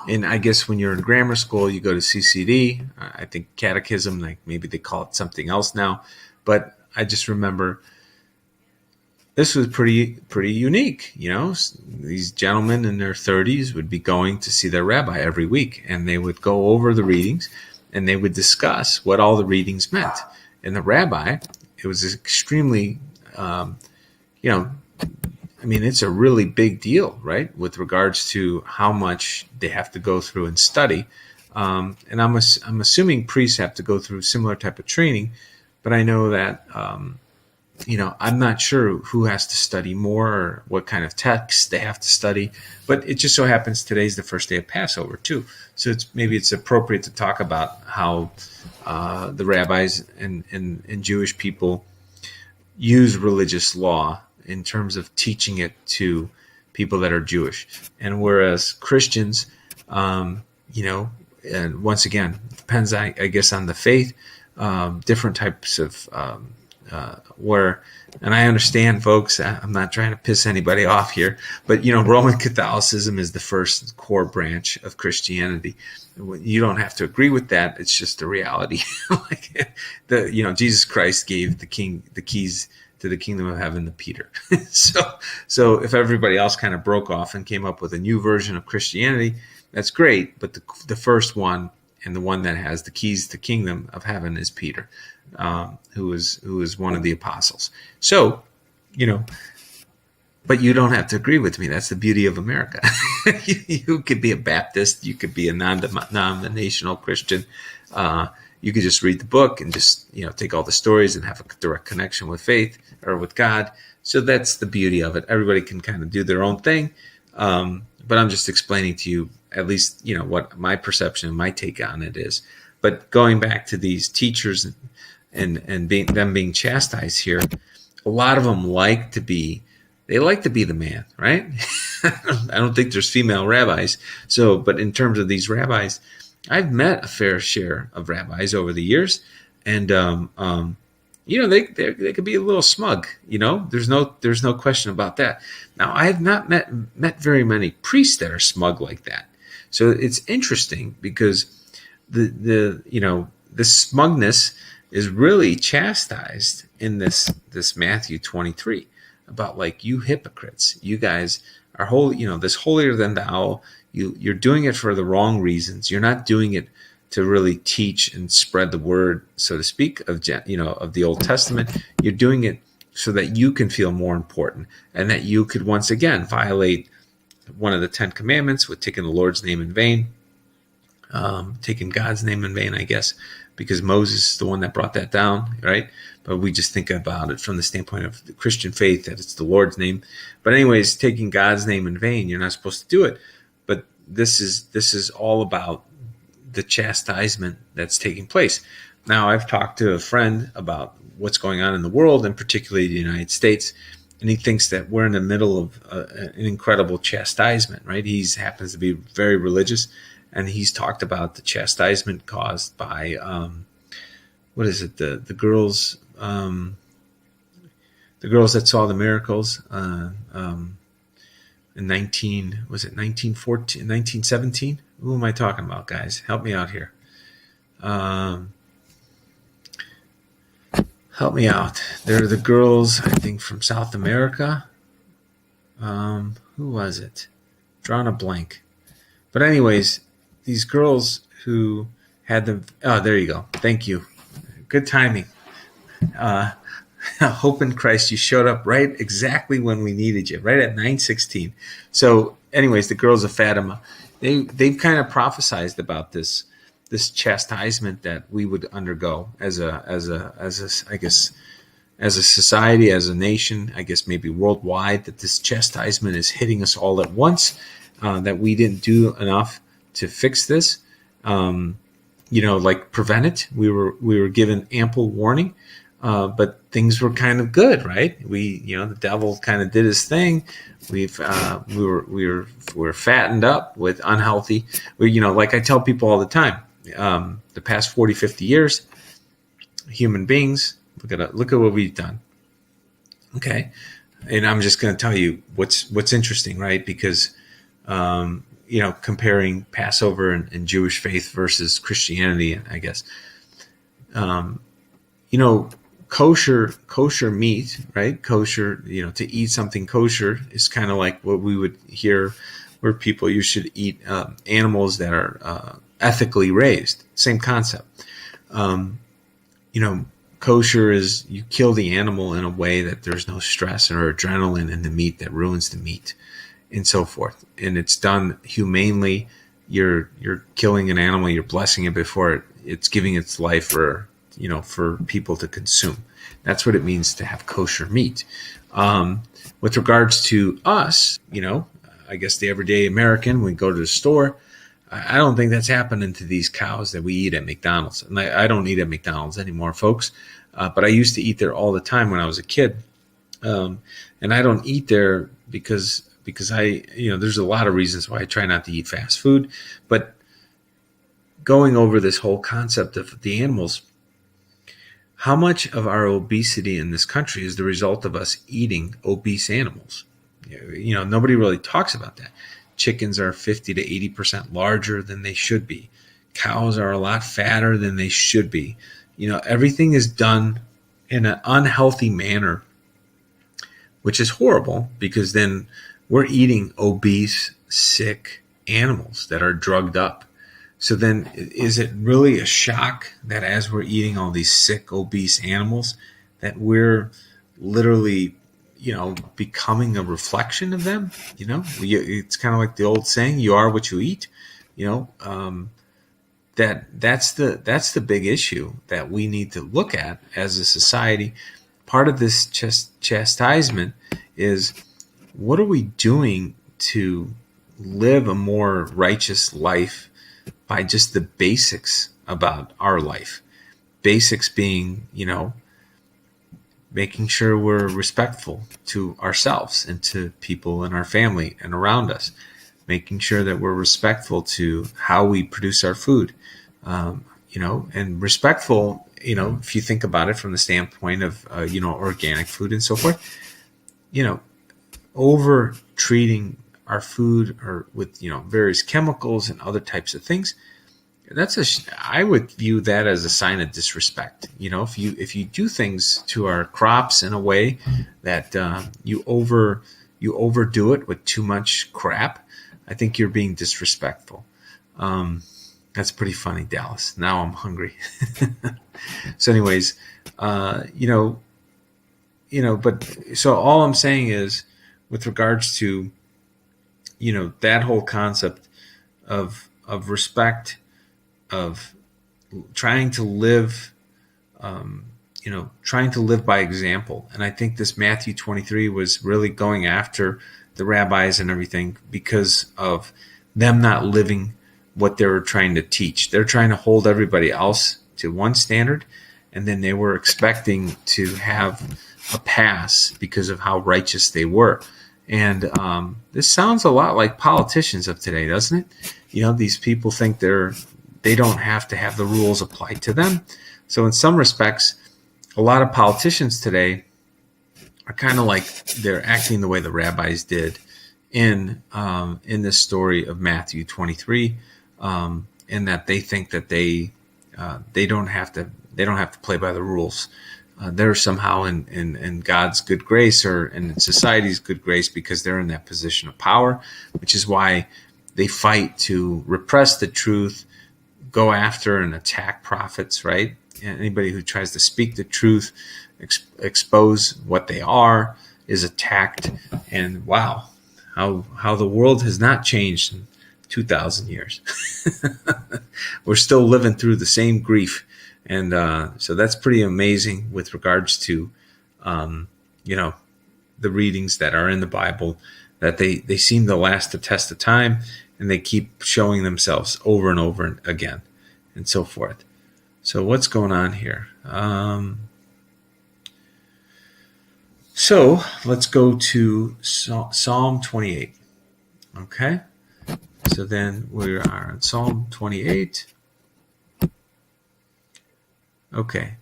And I guess when you're in grammar school, you go to CCD. I think catechism, like maybe they call it something else now. But I just remember this was pretty unique. These gentlemen in their 30s would be going to see their rabbi every week, and they would go over the readings and they would discuss what all the readings meant. And the rabbi, it was extremely, it's a really big deal, right? With regards to how much they have to go through and study. And I'm assuming priests have to go through similar type of training, but I know that, I'm not sure who has to study more or what kind of texts they have to study, but it just so happens today's the first day of Passover too. So maybe it's appropriate to talk about how the rabbis and Jewish people use religious law in terms of teaching it to people that are Jewish. And whereas Christians, and once again, depends, I guess, on the faith, different types of where, and I understand, folks, I'm not trying to piss anybody off here, but, Roman Catholicism is the first core branch of Christianity. You don't have to agree with that. It's just the reality. Jesus Christ gave the keys to the kingdom of heaven to Peter. So if everybody else kind of broke off and came up with a new version of Christianity, that's great. But the first one, and the one that has the keys to the kingdom of heaven, is Peter, who is one of the apostles. So, but you don't have to agree with me. That's the beauty of America. You could be a Baptist. You could be a non-denominational Christian. You could just read the book and just, take all the stories and have a direct connection with faith or with God. So that's the beauty of it. Everybody can kind of do their own thing. But I'm just explaining to you, at least, what my perception and my take on it is. But going back to these teachers and being chastised here, a lot of them like to be the man, right? I don't think there's female rabbis. So, but in terms of these rabbis, I've met a fair share of rabbis over the years, and they could be a little smug. There's no question about that. Now, I have not met very many priests that are smug like that. So it's interesting because the smugness is really chastised in this Matthew 23 about, like, you hypocrites, you guys are holy, this holier than thou. You're doing it for the wrong reasons. You're not doing it to really teach and spread the word, so to speak, of the Old Testament. You're doing it so that you can feel more important, and that you could once again violate one of the 10 commandments with taking the Lord's name in vain, taking God's name in vain, I guess, because Moses is the one that brought that down, right? But we just think about it from the standpoint of the Christian faith, that it's the Lord's name. But anyways, taking God's name in vain, you're not supposed to do it. But this is all about the chastisement that's taking place. Now, I've talked to a friend about what's going on in the world, and particularly the United States, and he thinks that we're in the middle of an incredible chastisement, right? He happens to be very religious, and he's talked about the chastisement caused by, what is it, the girls that saw the miracles in 1917? Who am I talking about, guys? Help me out here. Help me out. They're the girls, I think, from South America. Who was it? Drawing a blank. But anyways, these girls who had them. Oh, there you go. Thank you. Good timing. Hope in Christ, you showed up right exactly when we needed you, right at 9:16. So anyways, the girls of Fatima, they've kind of prophesized about this chastisement that we would undergo as a I guess as a society, as a nation, I guess maybe worldwide, that this chastisement is hitting us all at once, that we didn't do enough to fix this, like prevent it. We were given ample warning, but things were kind of good, right? The devil kind of did his thing. We were fattened up with unhealthy. Like I tell people all the time, the past 40, 50 years, human beings, look at what we've done. Okay. And I'm just going to tell you what's interesting, right? Because, comparing Passover and Jewish faith versus Christianity, I guess, kosher meat, right? Kosher, to eat something kosher is kind of like what we would hear where people, you should eat animals that are ethically raised. Same concept. Kosher is you kill the animal in a way that there's no stress or adrenaline in the meat that ruins the meat, and so forth. And it's done humanely. You're killing an animal, you're blessing it before it's giving its life for people to consume. That's what it means to have kosher meat. With regards to us, I guess the everyday American, we go to the store, I don't think that's happening to these cows that we eat at McDonald's. And I don't eat at McDonald's anymore, folks. but I used to eat there all the time when I was a kid. And I don't eat there because I, there's a lot of reasons why I try not to eat fast food. But going over this whole concept of the animals, how much of our obesity in this country is the result of us eating obese animals? Nobody really talks about that. Chickens are 50 to 80% larger than they should be. Cows are a lot fatter than they should be. Everything is done in an unhealthy manner, which is horrible, because then we're eating obese, sick animals that are drugged up. So then is it really a shock that as we're eating all these sick, obese animals, that we're literally, becoming a reflection of them? It's kind of like the old saying, you are what you eat. That's the big issue that we need to look at as a society. Part of this chastisement is, what are we doing to live a more righteous life by just the basics about our life? Basics being, making sure we're respectful to ourselves and to people in our family and around us, making sure that we're respectful to how we produce our food, and respectful, if you think about it from the standpoint of, organic food and so forth, over treating our food or with, various chemicals and other types of things, I would view that as a sign of disrespect. If you do things to our crops in a way that you overdo it with too much crap, I think you're being disrespectful. That's pretty funny, Dallas. Now I'm hungry. So anyways, but so all I'm saying is, with regards to, that whole concept of respect, of trying to live, trying to live by example. And I think this Matthew 23 was really going after the rabbis and everything because of them not living what they were trying to teach. They're trying to hold everybody else to one standard, and then they were expecting to have a pass because of how righteous they were. And this sounds a lot like politicians of today, doesn't it? These people think they don't have to have the rules applied to them. So in some respects, a lot of politicians today are kind of like they're acting the way the rabbis did in this story of Matthew 23, in that they think that they don't have to play by the rules. They're somehow in God's good grace or in society's good grace because they're in that position of power, which is why they fight to repress the truth, go after and attack prophets, right? Anybody who tries to speak the truth, expose what they are, is attacked. And wow, how the world has not changed in 2,000 years. We're still living through the same grief. And so that's pretty amazing with regards to, the readings that are in the Bible, that they seem to last the test of time, and they keep showing themselves over and over again and so forth. So what's going on here? So let's go to Psalm 28. Okay. So then we are in Psalm 28. Okay.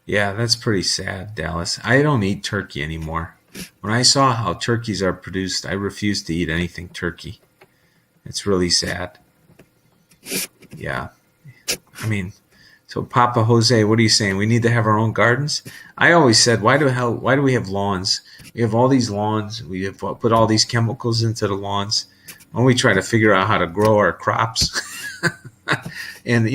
Yeah, that's pretty sad, Dallas. I don't eat turkey anymore. When I saw how turkeys are produced, I refused to eat anything turkey. It's really sad. Yeah. I mean, so Papa Jose, what are you saying? We need to have our own gardens? I always said, why do we have lawns? We have all these lawns. We have put all these chemicals into the lawns. When we try to figure out how to grow our crops and,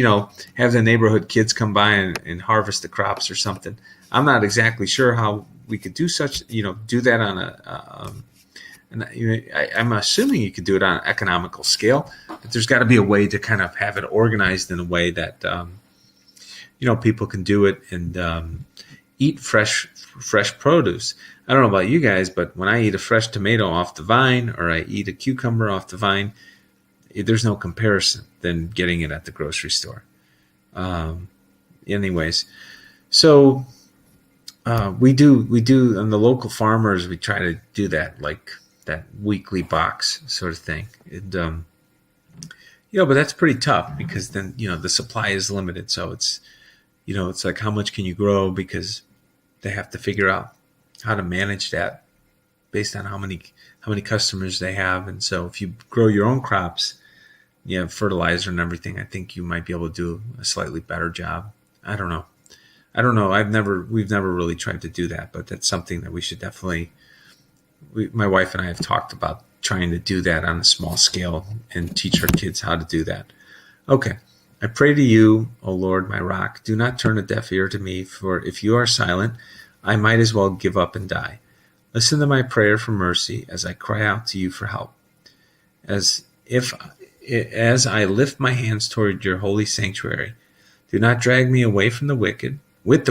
have the neighborhood kids come by and harvest the crops or something. I'm not exactly sure how we could do such, do that on I'm assuming you could do it on an economical scale, but there's got to be a way to kind of have it organized in a way that, people can do it and eat fresh produce. I don't know about you guys, but when I eat a fresh tomato off the vine or I eat a cucumber off the vine, there's no comparison than getting it at the grocery store. Anyways, so we do on the local farmers. We try to do that, like that weekly box sort of thing. And but that's pretty tough because then the supply is limited. So it's like how much can you grow, because they have to figure out how to manage that based on how many customers they have. And so if you grow your own crops, you have fertilizer and everything, I think you might be able to do a slightly better job. I don't know. We've never really tried to do that, but that's something that we should definitely, my wife and I have talked about trying to do that on a small scale and teach our kids how to do that. Okay. I pray to you, O Lord, my rock, do not turn a deaf ear to me, for if you are silent, I might as well give up and die. Listen to my prayer for mercy as I cry out to you for help. As I lift my hands toward your holy sanctuary, do not drag me away from the wicked, with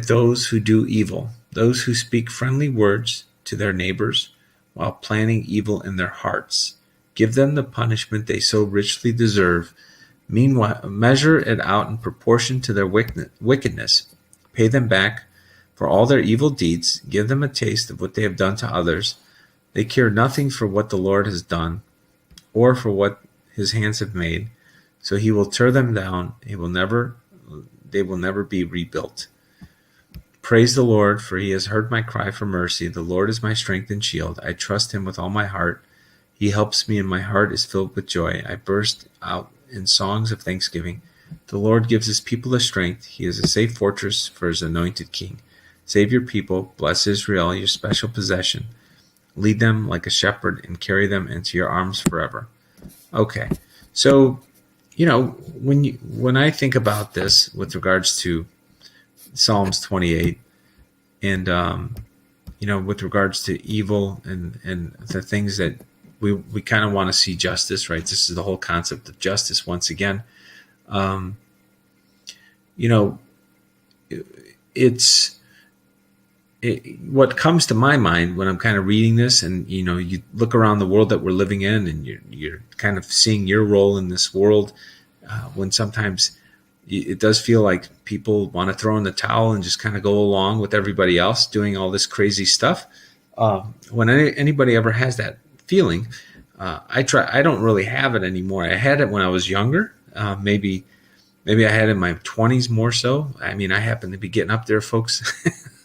those who do evil, those who speak friendly words to their neighbors while planning evil in their hearts. Give them the punishment they so richly deserve. Meanwhile, measure it out in proportion to their wickedness. Pay them back for all their evil deeds. Give them a taste of what they have done to others. They care nothing for what the Lord has done or for what his hands have made. So he will tear them down. They will never be rebuilt. Praise the Lord, for he has heard my cry for mercy. The Lord is my strength and shield. I trust him with all my heart. He helps me, and my heart is filled with joy. I burst out in songs of thanksgiving. The Lord gives his people the strength. He is a safe fortress for his anointed king. Save your people. Bless Israel, your special possession. Lead them like a shepherd and carry them into your arms forever. Okay. So, when I think about this with regards to Psalms 28 and, with regards to evil and the things that we kind of want to see justice, right? This is the whole concept of justice once again. What comes to my mind when I'm kind of reading this, and you look around the world that we're living in, and you're kind of seeing your role in this world, when sometimes it does feel like people want to throw in the towel and just kind of go along with everybody else doing all this crazy stuff. When anybody ever has that feeling, I don't really have it anymore. I had it when I was younger. Maybe I had it in my 20s more so. I mean, I happen to be getting up there, folks.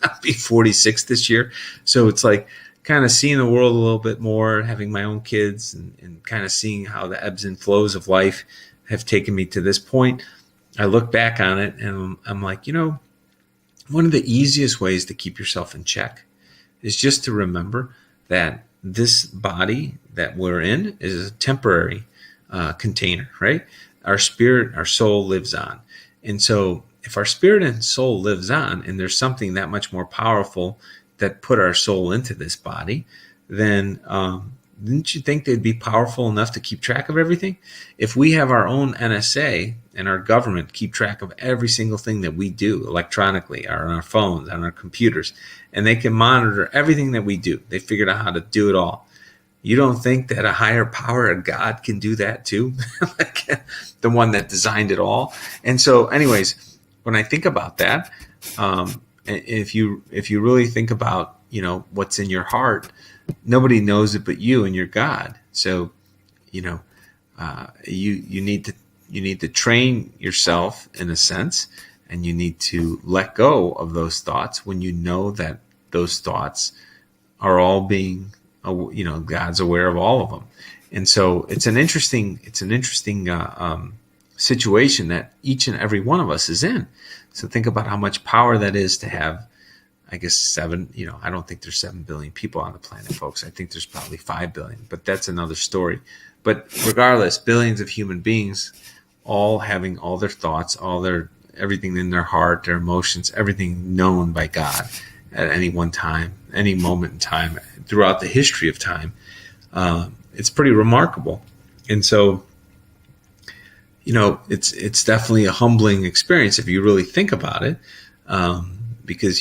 I'll be 46 this year. So it's like kind of seeing the world a little bit more, having my own kids, and kind of seeing how the ebbs and flows of life have taken me to this point. I look back on it and I'm like, one of the easiest ways to keep yourself in check is just to remember that this body that we're in is a temporary container, right? Our spirit, our soul lives on. And so if our spirit and soul lives on, and there's something that much more powerful that put our soul into this body, then didn't you think they'd be powerful enough to keep track of everything? If we have our own NSA and our government keep track of every single thing that we do electronically, or on our phones, on our computers, and they can monitor everything that we do, they figured out how to do it all. You don't think that a higher power, a God, can do that too? Like the one that designed it all. And so anyways, when I think about that, if you really think about, what's in your heart, nobody knows it but you and your God. So, you need to train yourself in a sense, and you need to let go of those thoughts when you know that those thoughts are all being, God's aware of all of them. And so it's an interesting situation that each and every one of us is in. So think about how much power that is to have, I guess, I don't think there's 7 billion people on the planet, folks. I think there's probably 5 billion, but that's another story. But regardless, billions of human beings all having all their thoughts, everything in their heart, their emotions, everything known by God at any one time, any moment in time, throughout the history of time. It's pretty remarkable. And so, it's definitely a humbling experience if you really think about it, because,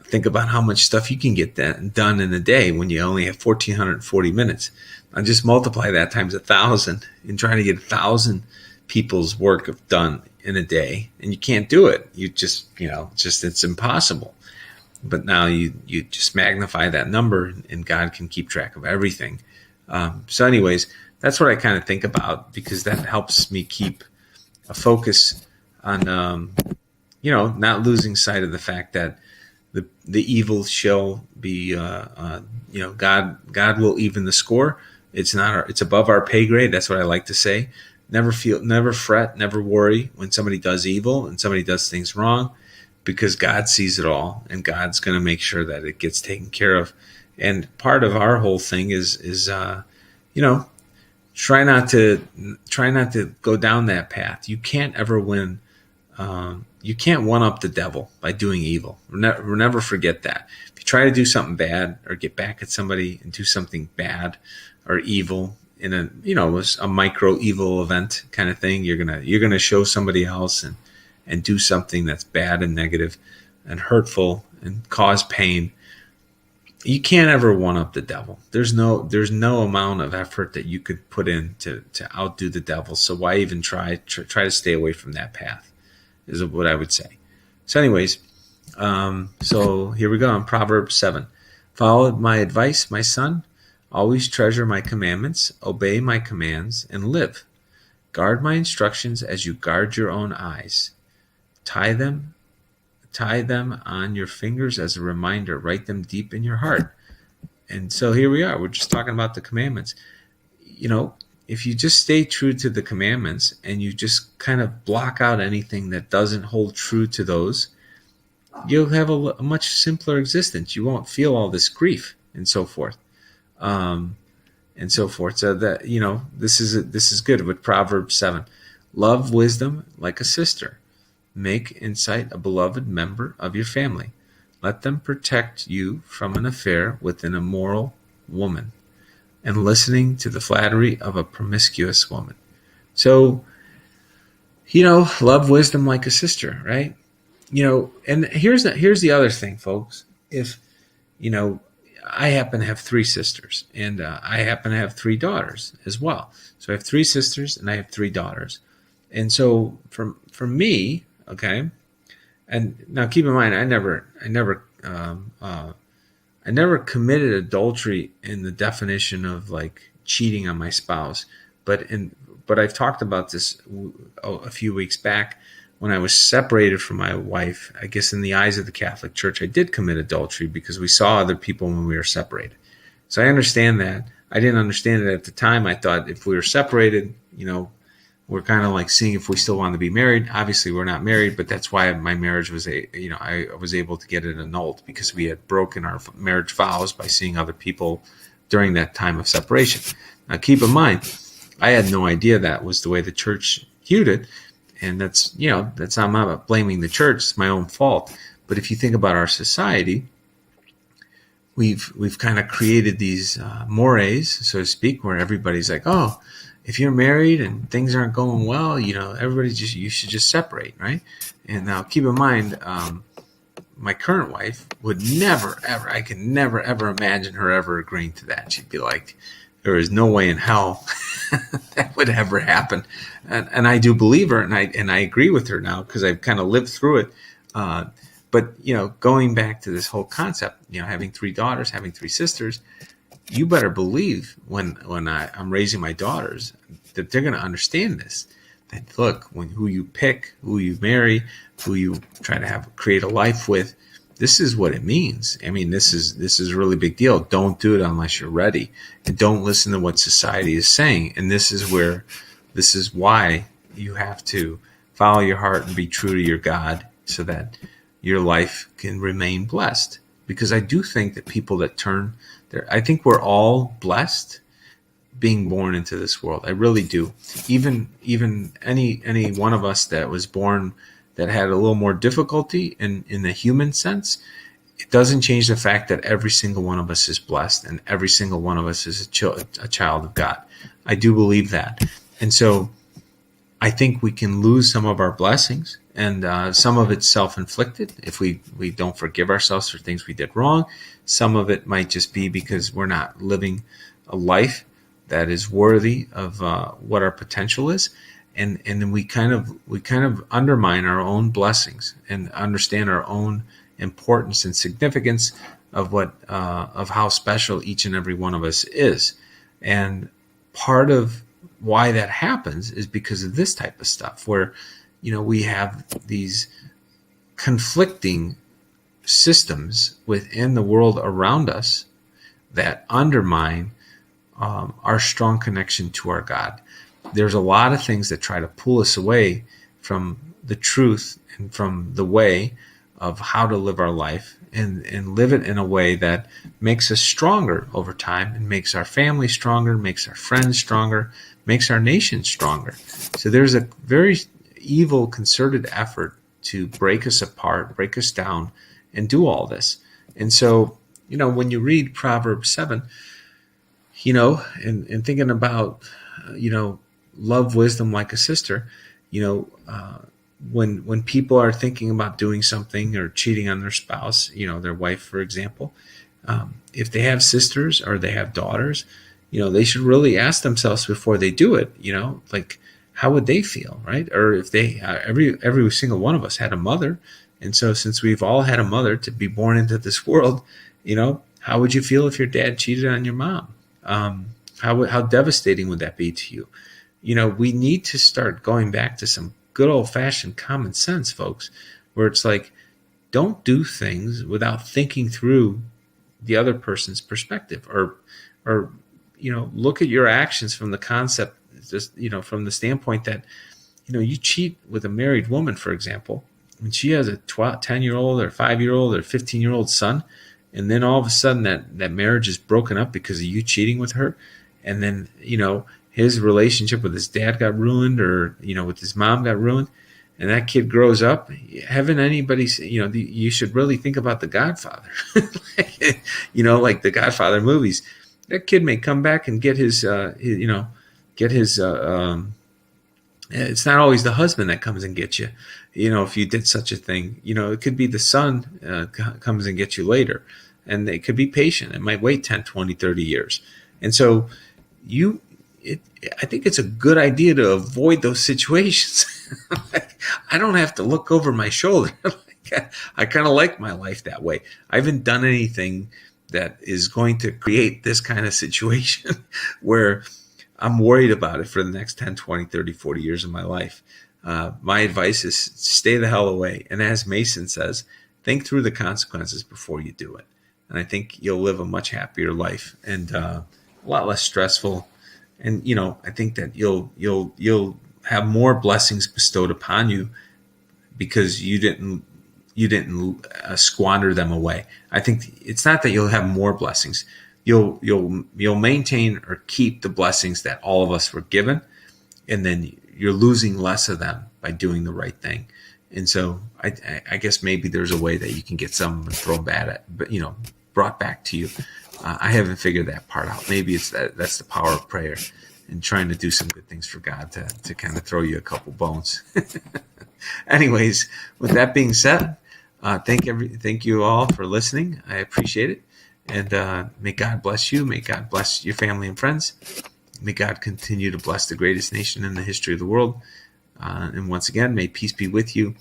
think about how much stuff you can get done in a day when you only have 1,440 minutes. And just multiply that times 1,000 and trying to get 1,000 people's work done in a day, and you can't do it. You just, it's impossible. But now you just magnify that number, and God can keep track of everything. So anyways, that's what I kind of think about, because that helps me keep a focus on, not losing sight of the fact that the evil shall be, God will even the score. It's above our pay grade. That's what I like to say. Never fret, never worry when somebody does evil and somebody does things wrong, because God sees it all, and God's going to make sure that it gets taken care of. And part of our whole thing is try not to go down that path. You can't ever win. You can't one up the devil by doing evil. Never forget that. If you try to do something bad or get back at somebody and do something bad or evil in a micro evil event kind of thing, you're gonna show somebody else and do something that's bad and negative and hurtful and cause pain. You can't ever one up the devil. There's no amount of effort that you could put in to outdo the devil. So why even try to stay away from that path, is what I would say. So anyways, so here we go on Proverbs 7. Follow my advice, my son. Always treasure my commandments. Obey my commands and live. Guard my instructions as you guard your own eyes. Tie them on your fingers as a reminder. Write them deep in your heart. And so here we are. We're just talking about the commandments. If you just stay true to the commandments and you just kind of block out anything that doesn't hold true to those, you'll have a much simpler existence. You won't feel all this grief and so forth. So that, this is good with Proverbs 7. Love wisdom like a sister. Make insight a beloved member of your family. Let them protect you from an affair with an immoral woman and listening to the flattery of a promiscuous woman. So, love wisdom like a sister, right? And here's the other thing, folks. If, I happen to have 3 sisters, and I happen to have 3 daughters as well. So I have 3 sisters and I have 3 daughters. And so for me, okay, and now keep in mind, I never committed adultery in the definition of like cheating on my spouse, but I've talked about this a few weeks back when I was separated from my wife. I guess in the eyes of the Catholic Church, I did commit adultery because we saw other people when we were separated. So I understand that. I didn't understand it at the time. I thought if we were separated, we're kind of like seeing if we still want to be married. Obviously, we're not married, but that's why my marriage was I was able to get it annulled, because we had broken our marriage vows by seeing other people during that time of separation. Now, keep in mind, I had no idea that was the way the church viewed it, and I'm not blaming the church. It's my own fault. But if you think about our society, we've kind of created these mores, so to speak, where everybody's like, oh, if you're married and things aren't going well, you should just separate, right? And now keep in mind, my current wife would never, ever, I can never, ever imagine her ever agreeing to that. She'd be like, there is no way in hell that would ever happen. And I do believe her, and I agree with her now because I've kind of lived through it. But going back to this whole concept, having 3 daughters, having 3 sisters, you better believe when I'm raising my daughters that they're going to understand this. That look, who you pick, who you marry, who you try to create a life with, this is what it means. I mean, this is a really big deal. Don't do it unless you're ready, and don't listen to what society is saying. And this is why you have to follow your heart and be true to your God, so that your life can remain blessed. Because I do think that people that turn there, I think we're all blessed being born into this world. I really do. Even any one of us that was born that had a little more difficulty in the human sense, it doesn't change the fact that every single one of us is blessed, and every single one of us is a child of God. I do believe that. And so I think we can lose some of our blessings, and some of it's self-inflicted if we don't forgive ourselves for things we did wrong. Some of it might just be because we're not living a life that is worthy of what our potential is. and then we kind of undermine our own blessings and understand our own importance and significance of what of how special each and every one of us is. And part of why that happens is because of this type of stuff, where we have these conflicting systems within the world around us that undermine our strong connection to our God. There's a lot of things that try to pull us away from the truth and from the way of how to live our life, and live it in a way that makes us stronger over time, and makes our family stronger, makes our friends stronger, makes our nation stronger. So there's a very evil, concerted effort to break us apart, break us down, and do all this. And so, when you read Proverbs 7, and thinking about, love wisdom like a sister, when people are thinking about doing something or cheating on their spouse, their wife, for example, if they have sisters or they have daughters, they should really ask themselves before they do it, like, how would they feel, right? Or if they, every single one of us had a mother. And so since we've all had a mother to be born into this world, how would you feel if your dad cheated on your mom? How devastating would that be to you? We need to start going back to some good old-fashioned common sense, folks, where it's like, don't do things without thinking through the other person's perspective, or look at your actions from the concept, just from the standpoint that you cheat with a married woman, for example, when she has a 10-year-old or 5-year-old or 15-year-old son, and then all of a sudden that marriage is broken up because of you cheating with her, and then his relationship with his dad got ruined, or with his mom got ruined, and that kid grows up. Haven't anybody, you should really think about The Godfather, like the Godfather movies. That kid may come back and get his it's not always the husband that comes and gets you, if you did such a thing. It could be the son comes and gets you later, and they could be patient. It might wait 10, 20, 30 years. And so I think it's a good idea to avoid those situations. I don't have to look over my shoulder. I kind of like my life that way. I haven't done anything that is going to create this kind of situation where I'm worried about it for the next 10, 20, 30, 40 years of my life. My advice is stay the hell away. And as Mason says, think through the consequences before you do it. And I think you'll live a much happier life, and a lot less stressful. And, I think that you'll have more blessings bestowed upon you because you didn't squander them away. I think it's not that you'll have more blessings. You'll maintain or keep the blessings that all of us were given, and then you're losing less of them by doing the right thing. And so I guess maybe there's a way that you can get some thrown brought back to you. I haven't figured that part out. Maybe that's the power of prayer and trying to do some good things for God to kind of throw you a couple bones. Anyways, with that being said, thank you all for listening. I appreciate it. And may God bless you. May God bless your family and friends. May God continue to bless the greatest nation in the history of the world. And once again, may peace be with you.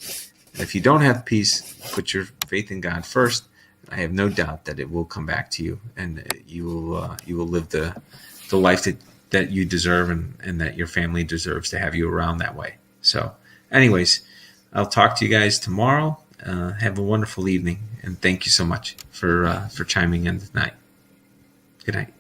And if you don't have peace, put your faith in God first. I have no doubt that it will come back to you, and you will live the life that you deserve, and that your family deserves to have you around that way. So, anyways, I'll talk to you guys tomorrow. Have a wonderful evening, and thank you so much for chiming in tonight. Good night.